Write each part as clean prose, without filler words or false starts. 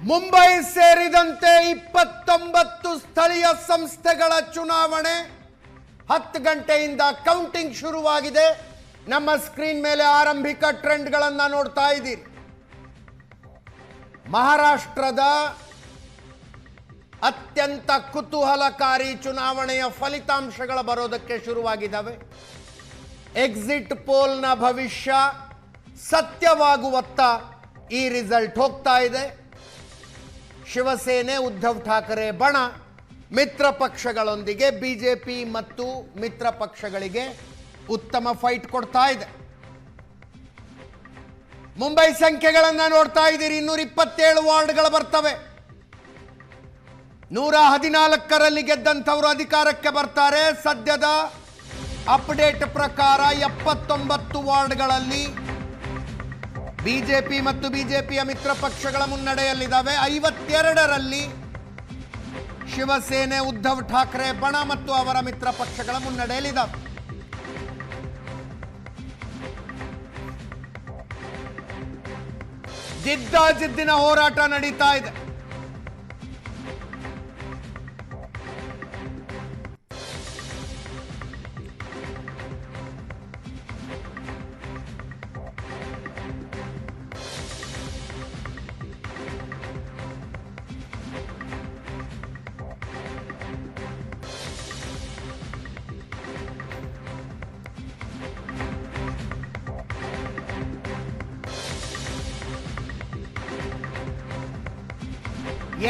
ಮುಂಬೈ ಸೇರಿದಂತೆ 29 ಸ್ಥಳೀಯ ಸಂಸ್ಥೆಗಳ ಚುನಾವಣೆ 10 ಗಂಟೆಯಿಂದ ಕೌಂಟಿಂಗ್ ಶುರುವಾಗಿದೆ. ನಮ್ಮ ಸ್ಕ್ರೀನ್ ಮೇಲೆ ಆರಂಭಿಕ ಟ್ರೆಂಡ್ಗಳನ್ನು ನೋಡ್ತಾ ಇದ್ದೀರಿ. ಮಹಾರಾಷ್ಟ್ರದ ಅತ್ಯಂತ ಕುತೂಹಲಕಾರಿ ಚುನಾವಣೆಯ ಫಲಿತಾಂಶಗಳು ಬರೋದಕ್ಕೆ ಶುರುವಾಗಿದ್ದಾವೆ. ಎಕ್ಸಿಟ್ ಪೋಲ್ನ ಭವಿಷ್ಯ ಸತ್ಯವಾಗುವತ್ತ ಈ ರಿಸಲ್ಟ್ ಹೋಗ್ತಾ ಇದೆ. ಶಿವಸೇನೆ, ಉದ್ಧವ್ ಠಾಕರೆ ಬಣ ಮಿತ್ರ ಪಕ್ಷಗಳೊಂದಿಗೆ ಬಿಜೆಪಿ ಮತ್ತು ಮಿತ್ರ ಪಕ್ಷಗಳಿಗೆ ಉತ್ತಮ ಫೈಟ್ ಕೊಡ್ತಾ ಇದೆ. ಮುಂಬೈ ಸಂಖ್ಯೆಗಳನ್ನು ನೋಡ್ತಾ ಇದ್ದೀರಿ. 227 ವಾರ್ಡ್ಗಳು ಬರ್ತವೆ. 114ರಲ್ಲಿ ಗೆದ್ದಂಥವರು ಅಧಿಕಾರಕ್ಕೆ ಬರ್ತಾರೆ. ಸದ್ಯದ ಅಪ್ಡೇಟ್ ಪ್ರಕಾರ 79 ವಾರ್ಡ್ಗಳಲ್ಲಿ ಬಿಜೆಪಿ ಮತ್ತು ಬಿಜೆಪಿಯ ಮಿತ್ರ ಪಕ್ಷಗಳ ಮುನ್ನಡೆಯಲ್ಲಿದ್ದಾವೆ. 52ರಲ್ಲಿ ಶಿವಸೇನೆ, ಉದ್ಧವ್ ಠಾಕ್ರೆ ಬಣ ಮತ್ತು ಅವರ ಮಿತ್ರ ಪಕ್ಷಗಳ ಮುನ್ನಡೆಯಲ್ಲಿದ್ದಾವೆ. ಜಿದ್ದಿನ ಹೋರಾಟ ನಡೀತಾ ಇದೆ.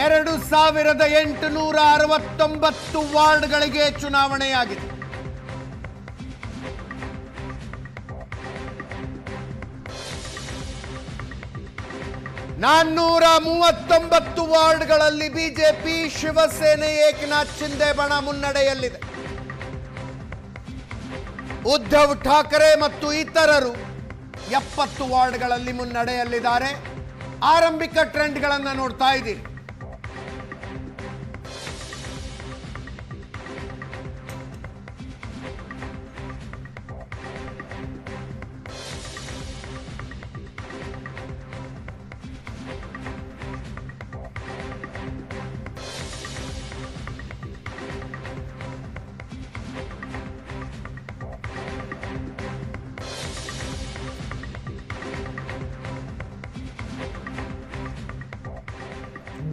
ಎರಡು 2869 ವಾರ್ಡ್ಗಳಿಗೆ ಚುನಾವಣೆಯಾಗಿದೆ. ನಾನ್ನೂರ 39 ವಾರ್ಡ್ಗಳಲ್ಲಿ ಬಿಜೆಪಿ, ಶಿವಸೇನೆ, ಏಕನಾಥ್ ಶಿಂದೆ ಬಣ ಮುನ್ನಡೆಯಲ್ಲಿದೆ. ಉದ್ಧವ್ ಠಾಕರೆ ಮತ್ತು ಇತರರು 70 ವಾರ್ಡ್ಗಳಲ್ಲಿ ಮುನ್ನಡೆಯಲ್ಲಿದ್ದಾರೆ. ಆರಂಭಿಕ ಟ್ರೆಂಡ್ಗಳನ್ನು ನೋಡ್ತಾ ಇದ್ದೀರಿ.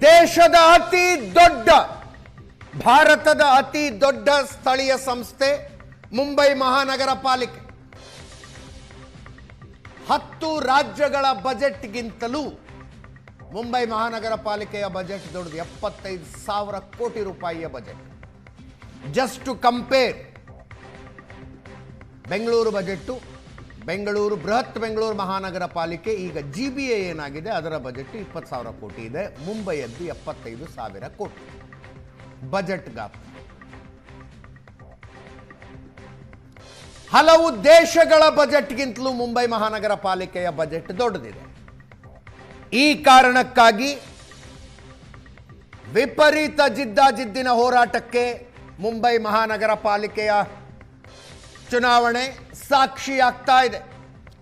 ದೇಶದ ಅತಿ ದೊಡ್ಡ, ಭಾರತದ ಅತಿ ದೊಡ್ಡ ಸ್ಥಳೀಯ ಸಂಸ್ಥೆ ಮುಂಬೈ ಮಹಾನಗರ ಪಾಲಿಕೆ. 10 ರಾಜ್ಯಗಳ ಬಜೆಟ್ಗಿಂತಲೂ ಮುಂಬೈ ಮಹಾನಗರ ಪಾಲಿಕೆಯ ಬಜೆಟ್ ದೊಡ್ಡದು. 75,000 ಕೋಟಿ ರೂಪಾಯಿಯ budget. Just to compare, Bengaluru budget, Bruhat Bengaluru ಮಹಾನಗರ ಪಾಲಿಕೆ ಈಗ GBA ಏನಾಗಿದೆ ಅದರ ಬಜೆಟ್ 20,000 ಕೋಟಿ ಇದೆ. ಮುಂಬೈಯದ್ದು 75,000 ಕೋಟಿ ಬಜೆಟ್ ಗಾತ್ರ. ಹಲವು ದೇಶಗಳ ಬಜೆಟ್ಗಿಂತಲೂ ಮುಂಬೈ ಮಹಾನಗರ ಪಾಲಿಕೆಯ ಬಜೆಟ್ ದೊಡ್ಡದಿದೆ. ಈ ಕಾರಣಕ್ಕಾಗಿ ವಿಪರೀತ ಜಿದ್ದಿನ ಹೋರಾಟಕ್ಕೆ ಮುಂಬೈ ಮಹಾನಗರ ಪಾಲಿಕೆಯ ಚುನಾವಣೆ ಸಾಕ್ಷಿಯಾಗ್ತಾ ಇದೆ.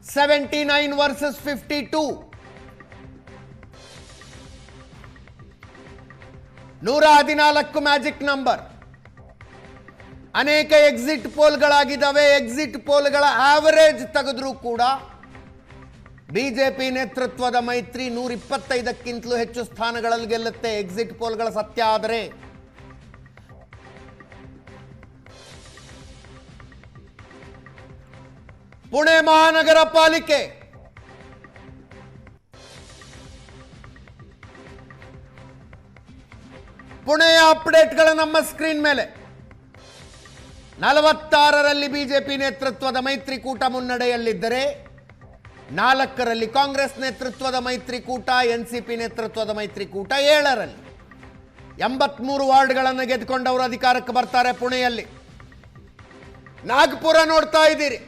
79 ವರ್ಸಸ್ 52. 114 magic number. ಅನೇಕ ಎಕ್ಸಿಟ್ ಪೋಲ್ಗಳಾಗಿದ್ದಾವೆ. ಎಕ್ಸಿಟ್ ಪೋಲ್ಗಳ ಆವರೇಜ್ ತೆಗೆದ್ರೂ ಕೂಡ ಬಿಜೆಪಿ ನೇತೃತ್ವದ ಮೈತ್ರಿ 125ಕ್ಕಿಂತಲೂ ಹೆಚ್ಚು ಸ್ಥಾನಗಳಲ್ಲಿ ಗೆಲ್ಲುತ್ತೆ. ಎಕ್ಸಿಟ್ ಪೋಲ್ಗಳ ಸತ್ಯ ಆದರೆ ಪುಣೆ ಮಹಾನಗರ ಪಾಲಿಕೆ ಪುಣೆಯ ಅಪ್ಡೇಟ್ಗಳ ನಮ್ಮ ಸ್ಕ್ರೀನ್ ಮೇಲೆ. 46ರಲ್ಲಿ ಬಿಜೆಪಿ ನೇತೃತ್ವದ ಮೈತ್ರಿಕೂಟ ಮುನ್ನಡೆಯಲ್ಲಿದ್ದರೆ 4ರಲ್ಲಿ ಕಾಂಗ್ರೆಸ್ ನೇತೃತ್ವದ ಮೈತ್ರಿಕೂಟ, NCP ನೇತೃತ್ವದ ಮೈತ್ರಿಕೂಟ 7ರಲ್ಲಿ 83 ವಾರ್ಡ್ಗಳನ್ನು ಗೆದ್ದುಕೊಂಡವರು ಅಧಿಕಾರಕ್ಕೆ ಬರ್ತಾರೆ. ಪುಣೆಯಲ್ಲಿ ನಾಗ್ಪುರ ನೋಡ್ತಾ ಇದ್ದೀರಿ.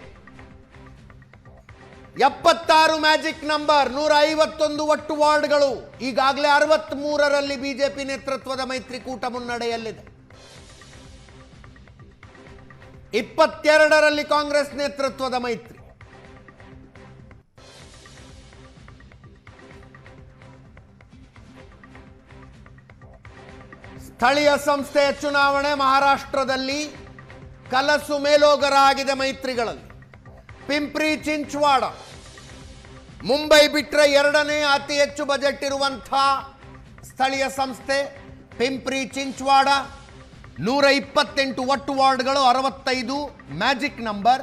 76 ಮ್ಯಾಜಿಕ್ ನಂಬರ್, 151 ಒಟ್ಟು ವಾರ್ಡ್ಗಳು. ಈಗಾಗಲೇ 63ರಲ್ಲಿ ಬಿಜೆಪಿ ನೇತೃತ್ವದ ಮೈತ್ರಿಕೂಟ ಮುನ್ನಡೆಯಲ್ಲಿದೆ. 22ರಲ್ಲಿ ಕಾಂಗ್ರೆಸ್ ನೇತೃತ್ವದ ಮೈತ್ರಿ. ಸ್ಥಳೀಯ ಸಂಸ್ಥೆಯ ಚುನಾವಣೆ ಮಹಾರಾಷ್ಟ್ರದಲ್ಲಿ ಕಲಸು ಮೇಲೋಗರ ಮೈತ್ರಿಗಳಲ್ಲಿ. ಪಿಂಪ್ರಿ ಚಿಂಚ್ವಾಡ ಮುಂಬೈ ಬಿಟ್ಟರೆ ಎರಡನೇ ಅತಿ ಹೆಚ್ಚು ಬಜೆಟ್ ಇರುವಂಥ ಸ್ಥಳೀಯ ಸಂಸ್ಥೆ ಪಿಂಪ್ರಿ ಚಿಂಚ್ವಾಡ. 128 ಒಟ್ಟು ವಾರ್ಡ್ಗಳು, 65 ಮ್ಯಾಜಿಕ್ ನಂಬರ್.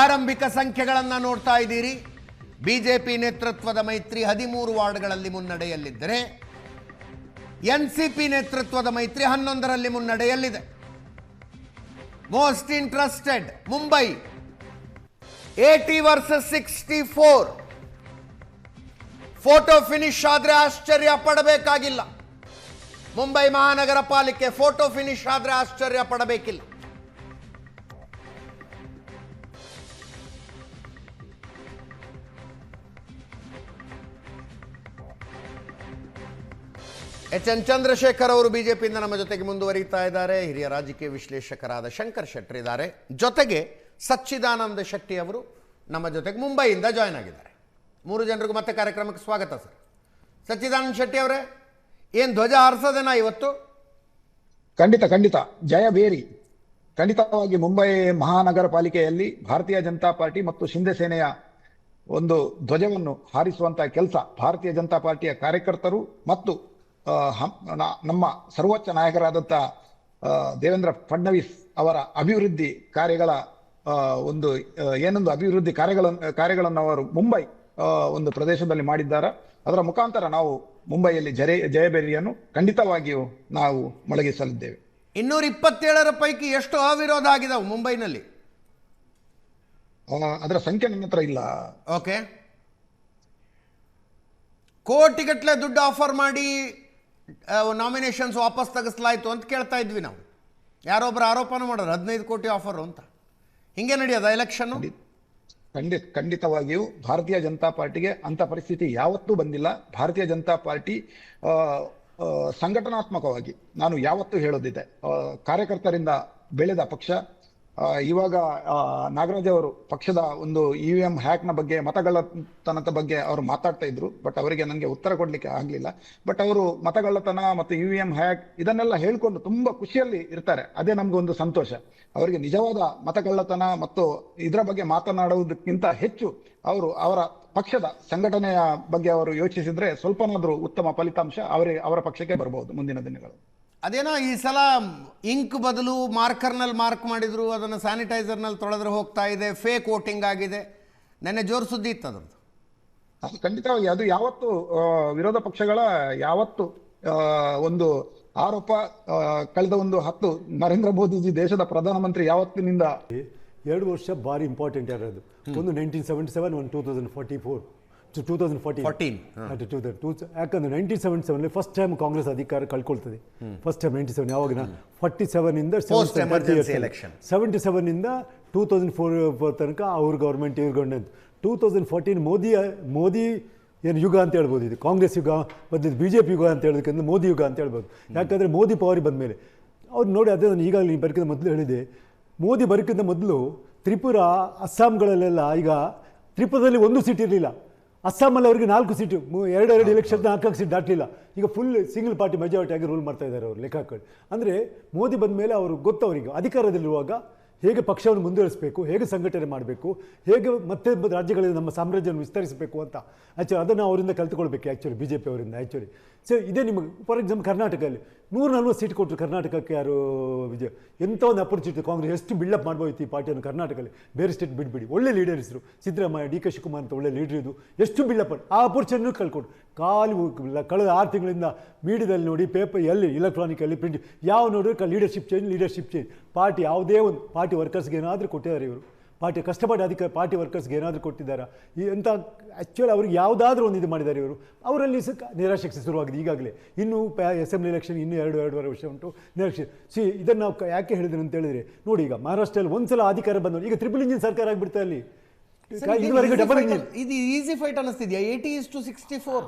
ಆರಂಭಿಕ ಸಂಖ್ಯೆಗಳನ್ನು ನೋಡ್ತಾ ಇದ್ದೀರಿ. ಬಿಜೆಪಿ ನೇತೃತ್ವದ ಮೈತ್ರಿ 13 ವಾರ್ಡ್ಗಳಲ್ಲಿ ಮುನ್ನಡೆಯಲ್ಲಿದ್ದರೆ ಎನ್ಸಿಪಿ ನೇತೃತ್ವದ ಮೈತ್ರಿ 11ರಲ್ಲಿ ಮುನ್ನಡೆಯಲ್ಲಿದೆ. Most interested Mumbai 80 versus 64. Photo finish ಆದ್ರೆ ಆಶ್ಚರ್ಯ ಪಡಬೇಕಾಗಿಲ್ಲ. ಮುಂಬೈ ಮಹಾನಗರ ಪಾಲಿಕೆ ಫೋಟೋ ಫಿನಿಶ್ ಆದ್ರೆ ಆಶ್ಚರ್ಯ ಪಡಬೇಕಿಲ್ಲ. ಎಚ್.ಎನ್. ಚಂದ್ರಶೇಖರ್ ಅವರು ಬಿಜೆಪಿಯಿಂದ ನಮ್ಮ ಜೊತೆಗೆ ಮುಂದುವರಿತಾ ಇದ್ದಾರೆ. ಹಿರಿಯ ರಾಜಕೀಯ ವಿಶ್ಲೇಷಕರಾದ ಶಂಕರ್ ಶೆಟ್ಟರ್ ಇದ್ದಾರೆ. ಜೊತೆಗೆ ಸಚ್ಚಿದಾನಂದ ಶೆಟ್ಟಿ ಅವರು ನಮ್ಮ ಜೊತೆಗೆ ಮುಂಬೈಯಿಂದ ಜಾಯ್ನ್ ಆಗಿದ್ದಾರೆ. 3 ಜನರಿಗೂ ಮತ್ತೆ ಕಾರ್ಯಕ್ರಮಕ್ಕೆ ಸ್ವಾಗತ ಸರ್. ಸಚ್ಚಿದಾನಂದ ಶೆಟ್ಟಿ ಅವರೇ, ಏನು ಧ್ವಜ ಹಾರಿಸೋದೇನಾ ಇವತ್ತು? ಖಂಡಿತ ಜಯ ಬೇರಿ. ಖಂಡಿತವಾಗಿ ಮುಂಬೈ ಮಹಾನಗರ ಪಾಲಿಕೆಯಲ್ಲಿ ಭಾರತೀಯ ಜನತಾ ಪಾರ್ಟಿ ಮತ್ತು ಶಿಂದೆ ಸೇನೆಯ ಒಂದು ಧ್ವಜವನ್ನು ಹಾರಿಸುವಂತಹ ಕೆಲಸ ಭಾರತೀಯ ಜನತಾ ಪಾರ್ಟಿಯ ಕಾರ್ಯಕರ್ತರು ಮತ್ತು ನಮ್ಮ ಸರ್ವೋಚ್ಚ ನಾಯಕರಾದಂಥ ದೇವೇಂದ್ರ ಫಡ್ನವೀಸ್ ಅವರ ಅಭಿವೃದ್ಧಿ ಕಾರ್ಯಗಳ ಒಂದು ಏನೊಂದು ಅಭಿವೃದ್ಧಿ ಕಾರ್ಯಗಳನ್ನು ಅವರು ಮುಂಬೈ ಒಂದು ಪ್ರದೇಶದಲ್ಲಿ ಮಾಡಿದ್ದಾರೆ. ಅದರ ಮುಖಾಂತರ ನಾವು ಮುಂಬೈಯಲ್ಲಿ ಜಯಬೇರಿಯನ್ನು ಖಂಡಿತವಾಗಿಯೂ ನಾವು ಮೊಳಗಿಸಲಿದ್ದೇವೆ. 227 ಪೈಕಿ ಎಷ್ಟು ಅವಿರೋಧ ಆಗಿದಾವೆ ಮುಂಬೈನಲ್ಲಿ? ಅದರ ಸಂಖ್ಯೆ ನನ್ನ ಹತ್ರ ಇಲ್ಲ. ಓಕೆ, ಕೋಟಿಗಟ್ಟಲೆ ದುಡ್ಡು ಆಫರ್ ಮಾಡಿ ನಾಮಿನೇಷನ್ಸ್ ವಾಪಸ್ ತೆಗೆಸಲಾಯಿತು ಅಂತ ಕೇಳ್ತಾ ಇದ್ವಿ ನಾವು. ಯಾರೊಬ್ಬರು ಆರೋಪನ ಮಾಡೋರು 15 ಕೋಟಿ ಆಫರ್ ಅಂತ. ಹಿಂಗೆ ನಡೆಯೋದ ಎಲೆಕ್ಷನ್? ಖಂಡಿತವಾಗಿಯೂ ಭಾರತೀಯ ಜನತಾ ಪಾರ್ಟಿಗೆ ಅಂತ ಪರಿಸ್ಥಿತಿ ಯಾವತ್ತೂ ಬಂದಿಲ್ಲ. ಭಾರತೀಯ ಜನತಾ ಪಾರ್ಟಿ ಸಂಘಟನಾತ್ಮಕವಾಗಿ ನಾನು ಯಾವತ್ತೂ ಹೇಳೋದಿದೆ, ಕಾರ್ಯಕರ್ತರಿಂದ ಬೆಳೆದ ಪಕ್ಷ. ಇವಾಗ ನಾಗರಾಜ್ ಅವರು ಪಕ್ಷದ ಒಂದು EVM ಹ್ಯಾಕ್ನ ಬಗ್ಗೆ, ಮತಗಳ್ಳತನದ ಬಗ್ಗೆ ಅವರು ಮಾತಾಡ್ತಾ ಇದ್ರು. ಬಟ್ ಅವರಿಗೆ ನನಗೆ ಉತ್ತರ ಕೊಡ್ಲಿಕ್ಕೆ ಆಗ್ಲಿಲ್ಲ. ಬಟ್ ಅವರು ಮತಗಳ್ಳತನ ಮತ್ತು EVM ಹ್ಯಾಕ್ ಇದನ್ನೆಲ್ಲ ಹೇಳ್ಕೊಂಡು ತುಂಬಾ ಖುಷಿಯಲ್ಲಿ ಇರ್ತಾರೆ. ಅದೇ ನಮ್ಗೊಂದು ಸಂತೋಷ. ಅವರಿಗೆ ನಿಜವಾದ ಮತಗಳ್ಳತನ ಮತ್ತು ಇದರ ಬಗ್ಗೆ ಮಾತನಾಡುವುದಕ್ಕಿಂತ ಹೆಚ್ಚು ಅವರ ಪಕ್ಷದ ಸಂಘಟನೆಯ ಬಗ್ಗೆ ಅವರು ಯೋಚಿಸಿದ್ರೆ ಸ್ವಲ್ಪನಾದ್ರೂ ಉತ್ತಮ ಫಲಿತಾಂಶ ಅವರ ಪಕ್ಷಕ್ಕೆ ಬರಬಹುದು ಮುಂದಿನ ದಿನಗಳು. ಅದೇನೋ ಈ ಸಲ ಇಂಕ್ ಬದಲು ಮಾರ್ಕರ್ನಲ್ಲಿ ಮಾರ್ಕ್ ಮಾಡಿದ್ರು, ಅದನ್ನು ಸ್ಯಾನಿಟೈಸರ್ನಲ್ಲಿ ತೊಳೆದ್ರೆ ಹೋಗ್ತಾ ಇದೆ, ಫೇಕ್ ವೋಟಿಂಗ್ ಆಗಿದೆ. ನೆನ್ನೆ ಜೋರು ಸುದ್ದಿ ಇತ್ತು ಅದ್ರದ್ದು. ಅದು ಖಂಡಿತವಾಗಿ ಅದು ಯಾವತ್ತು ವಿರೋಧ ಪಕ್ಷಗಳ ಯಾವತ್ತು ಒಂದು ಆರೋಪ. ಕಳೆದ ಒಂದು 10 ನರೇಂದ್ರ ಮೋದಿಜಿ ದೇಶದ ಪ್ರಧಾನಮಂತ್ರಿ ಯಾವತ್ತಿನಿಂದ 2 ವರ್ಷ ಭಾರಿ ಇಂಪಾರ್ಟೆಂಟ್ ಇರೋದು. ಒಂದು 1977, ಒಂದು 2044 2014. ಯಾಕಂದ್ರೆ 1977 ಫಸ್ಟ್ ಟೈಮ್ ಕಾಂಗ್ರೆಸ್ ಅಧಿಕಾರ ಕಳ್ಕೊಳ್ತದೆ. ಫಸ್ಟ್ ಟೈಮ್ 97 ಯಾವಾಗ 47 ಇಂದ 77 ಇಂದ 2004 ತನಕ ಅವ್ರ ಗೌರ್ಮೆಂಟ್ ಇವ್ರ ಗೌರ್ಮೆಂಟ್. 2014 ಮೋದಿ ಏನು ಯುಗ ಅಂತ ಹೇಳ್ಬೋದು. ಇದು ಕಾಂಗ್ರೆಸ್ ಯುಗ ಮತ್ತು BJP ಯುಗ ಅಂತ ಹೇಳೋದಕ್ಕಿಂತ ಮೋದಿ ಯುಗ ಅಂತ ಹೇಳ್ಬೋದು. ಯಾಕಂದರೆ ಮೋದಿ ಪವರ್ ಬಂದ ಮೇಲೆ ಅವ್ರು ನೋಡಿ, ಅದೇ ನಾನು ಈಗಾಗಲೇ ಬರಕ್ಕಿಂತ ಮೊದಲು ಹೇಳಿದೆ, ಮೋದಿ ಬರೋಕ್ಕಿಂತ ಮೊದಲು ತ್ರಿಪುರ, ಅಸ್ಸಾಂಗಳಲ್ಲೆಲ್ಲ ಈಗ ತ್ರಿಪುರದಲ್ಲಿ 1 ಸೀಟ್ ಇರಲಿಲ್ಲ. ಅಸ್ಸಾಮಲ್ಲಿ ಅವರಿಗೆ 4 ಸೀಟು, 2 ಎಲೆಕ್ಷನ್ 4 ಸೀಟ್ ದಾಟಲಿಲ್ಲ. ಈಗ ಫುಲ್ ಸಿಂಗಲ್ ಪಾರ್ಟಿ ಮೆಜಾರಿಟಿ ಆಗಿ ರೂಲ್ ಮಾಡ್ತಾ ಇದ್ದಾರೆ ಅವರು ಲೆಕ್ಕ ಹಾಕೊಂಡು. ಅಂದರೆ ಮೋದಿ ಬಂದ ಮೇಲೆ ಅವರು ಗೊತ್ತು ಅವರಿಗೆ ಅಧಿಕಾರದಲ್ಲಿರುವಾಗ ಹೇಗೆ ಪಕ್ಷವನ್ನು ಮುಂದುವರಿಸಬೇಕು, ಹೇಗೆ ಸಂಘಟನೆ ಮಾಡಬೇಕು, ಹೇಗೆ ಮತ್ತೆ ರಾಜ್ಯಗಳಲ್ಲಿ ನಮ್ಮ ಸಾಮ್ರಾಜ್ಯವನ್ನು ವಿಸ್ತರಿಸಬೇಕು ಅಂತ ಆ್ಯಕ್ಚುಲಿ ಅದನ್ನು ಅವರಿಂದ ಕಲ್ತ್ಕೊಳ್ಬೇಕು. ಆ್ಯಕ್ಚುಲಿ BJP ಅವರಿಂದ ಆ್ಯಕ್ಚುಲಿ ಇದೇ ನಿಮಗೆ ಫಾರ್ ಎಕ್ಸಾಂಪಲ್ ಕರ್ನಾಟಕದಲ್ಲಿ 140 ಸೀಟ್ ಕೊಟ್ಟರು. ಕರ್ನಾಟಕಕ್ಕೆ ಯಾರು ವಿಜಯ್ ಎಂಥ ಒಂದು ಅಪರ್ಚುನಿಟಿ. ಕಾಂಗ್ರೆಸ್ ಎಷ್ಟು ಬಿಲ್ಡಪ್ ಮಾಡ್ಬೋಯ್ತು ಈ ಪಾರ್ಟಿಯನ್ನು ಕರ್ನಾಟಕದಲ್ಲಿ. ಬೇರೆ ಸ್ಟೇಟ್ ಬಿಟ್ಬಿಡಿ, ಒಳ್ಳೆ ಲೀಡರ್ಸ್ರು ಸಿದ್ದರಾಮಯ್ಯ, DK ಶಿವಕುಮಾರ್ ಅಂತ ಒಳ್ಳೆ ಲೀಡರ್ ಇದು. ಎಷ್ಟು ಬಿಲ್ಡಪ್ ಆ ಅಪರ್ಚುನಿಟಿ ಕಳ್ಕೊಂಡು ಕಳೆದ 6 ತಿಂಗಳಿಂದ ಮೀಡಿಯಾದಲ್ಲಿ ನೋಡಿ, ಪೇಪರ್ ಎಲ್ಲಿ ಎಲೆಕ್ಟ್ರಾನಿಕಲ್ಲಿ ಪ್ರಿಂಟ್ ಯಾವ ನೋಡಿದ್ರೆ ಲೀಡರ್ಶಿಪ್ ಚೇಂಜ್. ಪಾರ್ಟಿ ಯಾವುದೇ ಒಂದು ಪಾರ್ಟಿ ವರ್ಕರ್ಸ್ಗೆ ಏನಾದರೂ ಕೊಟ್ಟಿದ್ದಾರೆ ಇವರು. ಪಾರ್ಟಿ ಕಷ್ಟಪಟ್ಟು ಅಧಿಕಾರ ಪಾರ್ಟಿ ವರ್ಕರ್ಸ್ಗೆ ಏನಾದರೂ ಕೊಟ್ಟಿದ್ದಾರೆ ಅಂತ ಆ್ಯಕ್ಚುಲಿ ಅವ್ರಿಗೆ ಯಾವುದಾದ್ರೂ ಒಂದು ಇದು ಮಾಡಿದ್ದಾರೆ ಇವರು. ಅವರಲ್ಲಿ ನಿರಾಶೆ ಶುರುವಾಗಿದೆ ಈಗಾಗಲೇ. ಇನ್ನೂ ಅಸೆಂಬ್ಲಿ ಎಲೆಕ್ಷನ್ ಇನ್ನೂ 2.5 ವರ್ಷ ಉಂಟು ನಿರಾಶೆ. ಇದನ್ನು ನಾವು ಯಾಕೆ ಹೇಳಿದ್ರು ಅಂತ ಹೇಳಿದ್ರೆ, ನೋಡಿ ಈಗ ಮಹಾರಾಷ್ಟ್ರದಲ್ಲಿ ಒಂದ್ಸಲ ಅಧಿಕಾರ ಬಂದವರು ಈಗ ಟ್ರಿಪಲ್ ಇಂಜಿನ್ ಸರ್ಕಾರ ಆಗಿಬಿಡ್ತಾ ಅಲ್ಲಿ. ಇದು ಈಸಿ ಫೈಟ್ ಅನ್ನಿಸ್ತಿದ್ಯಾ? 80-64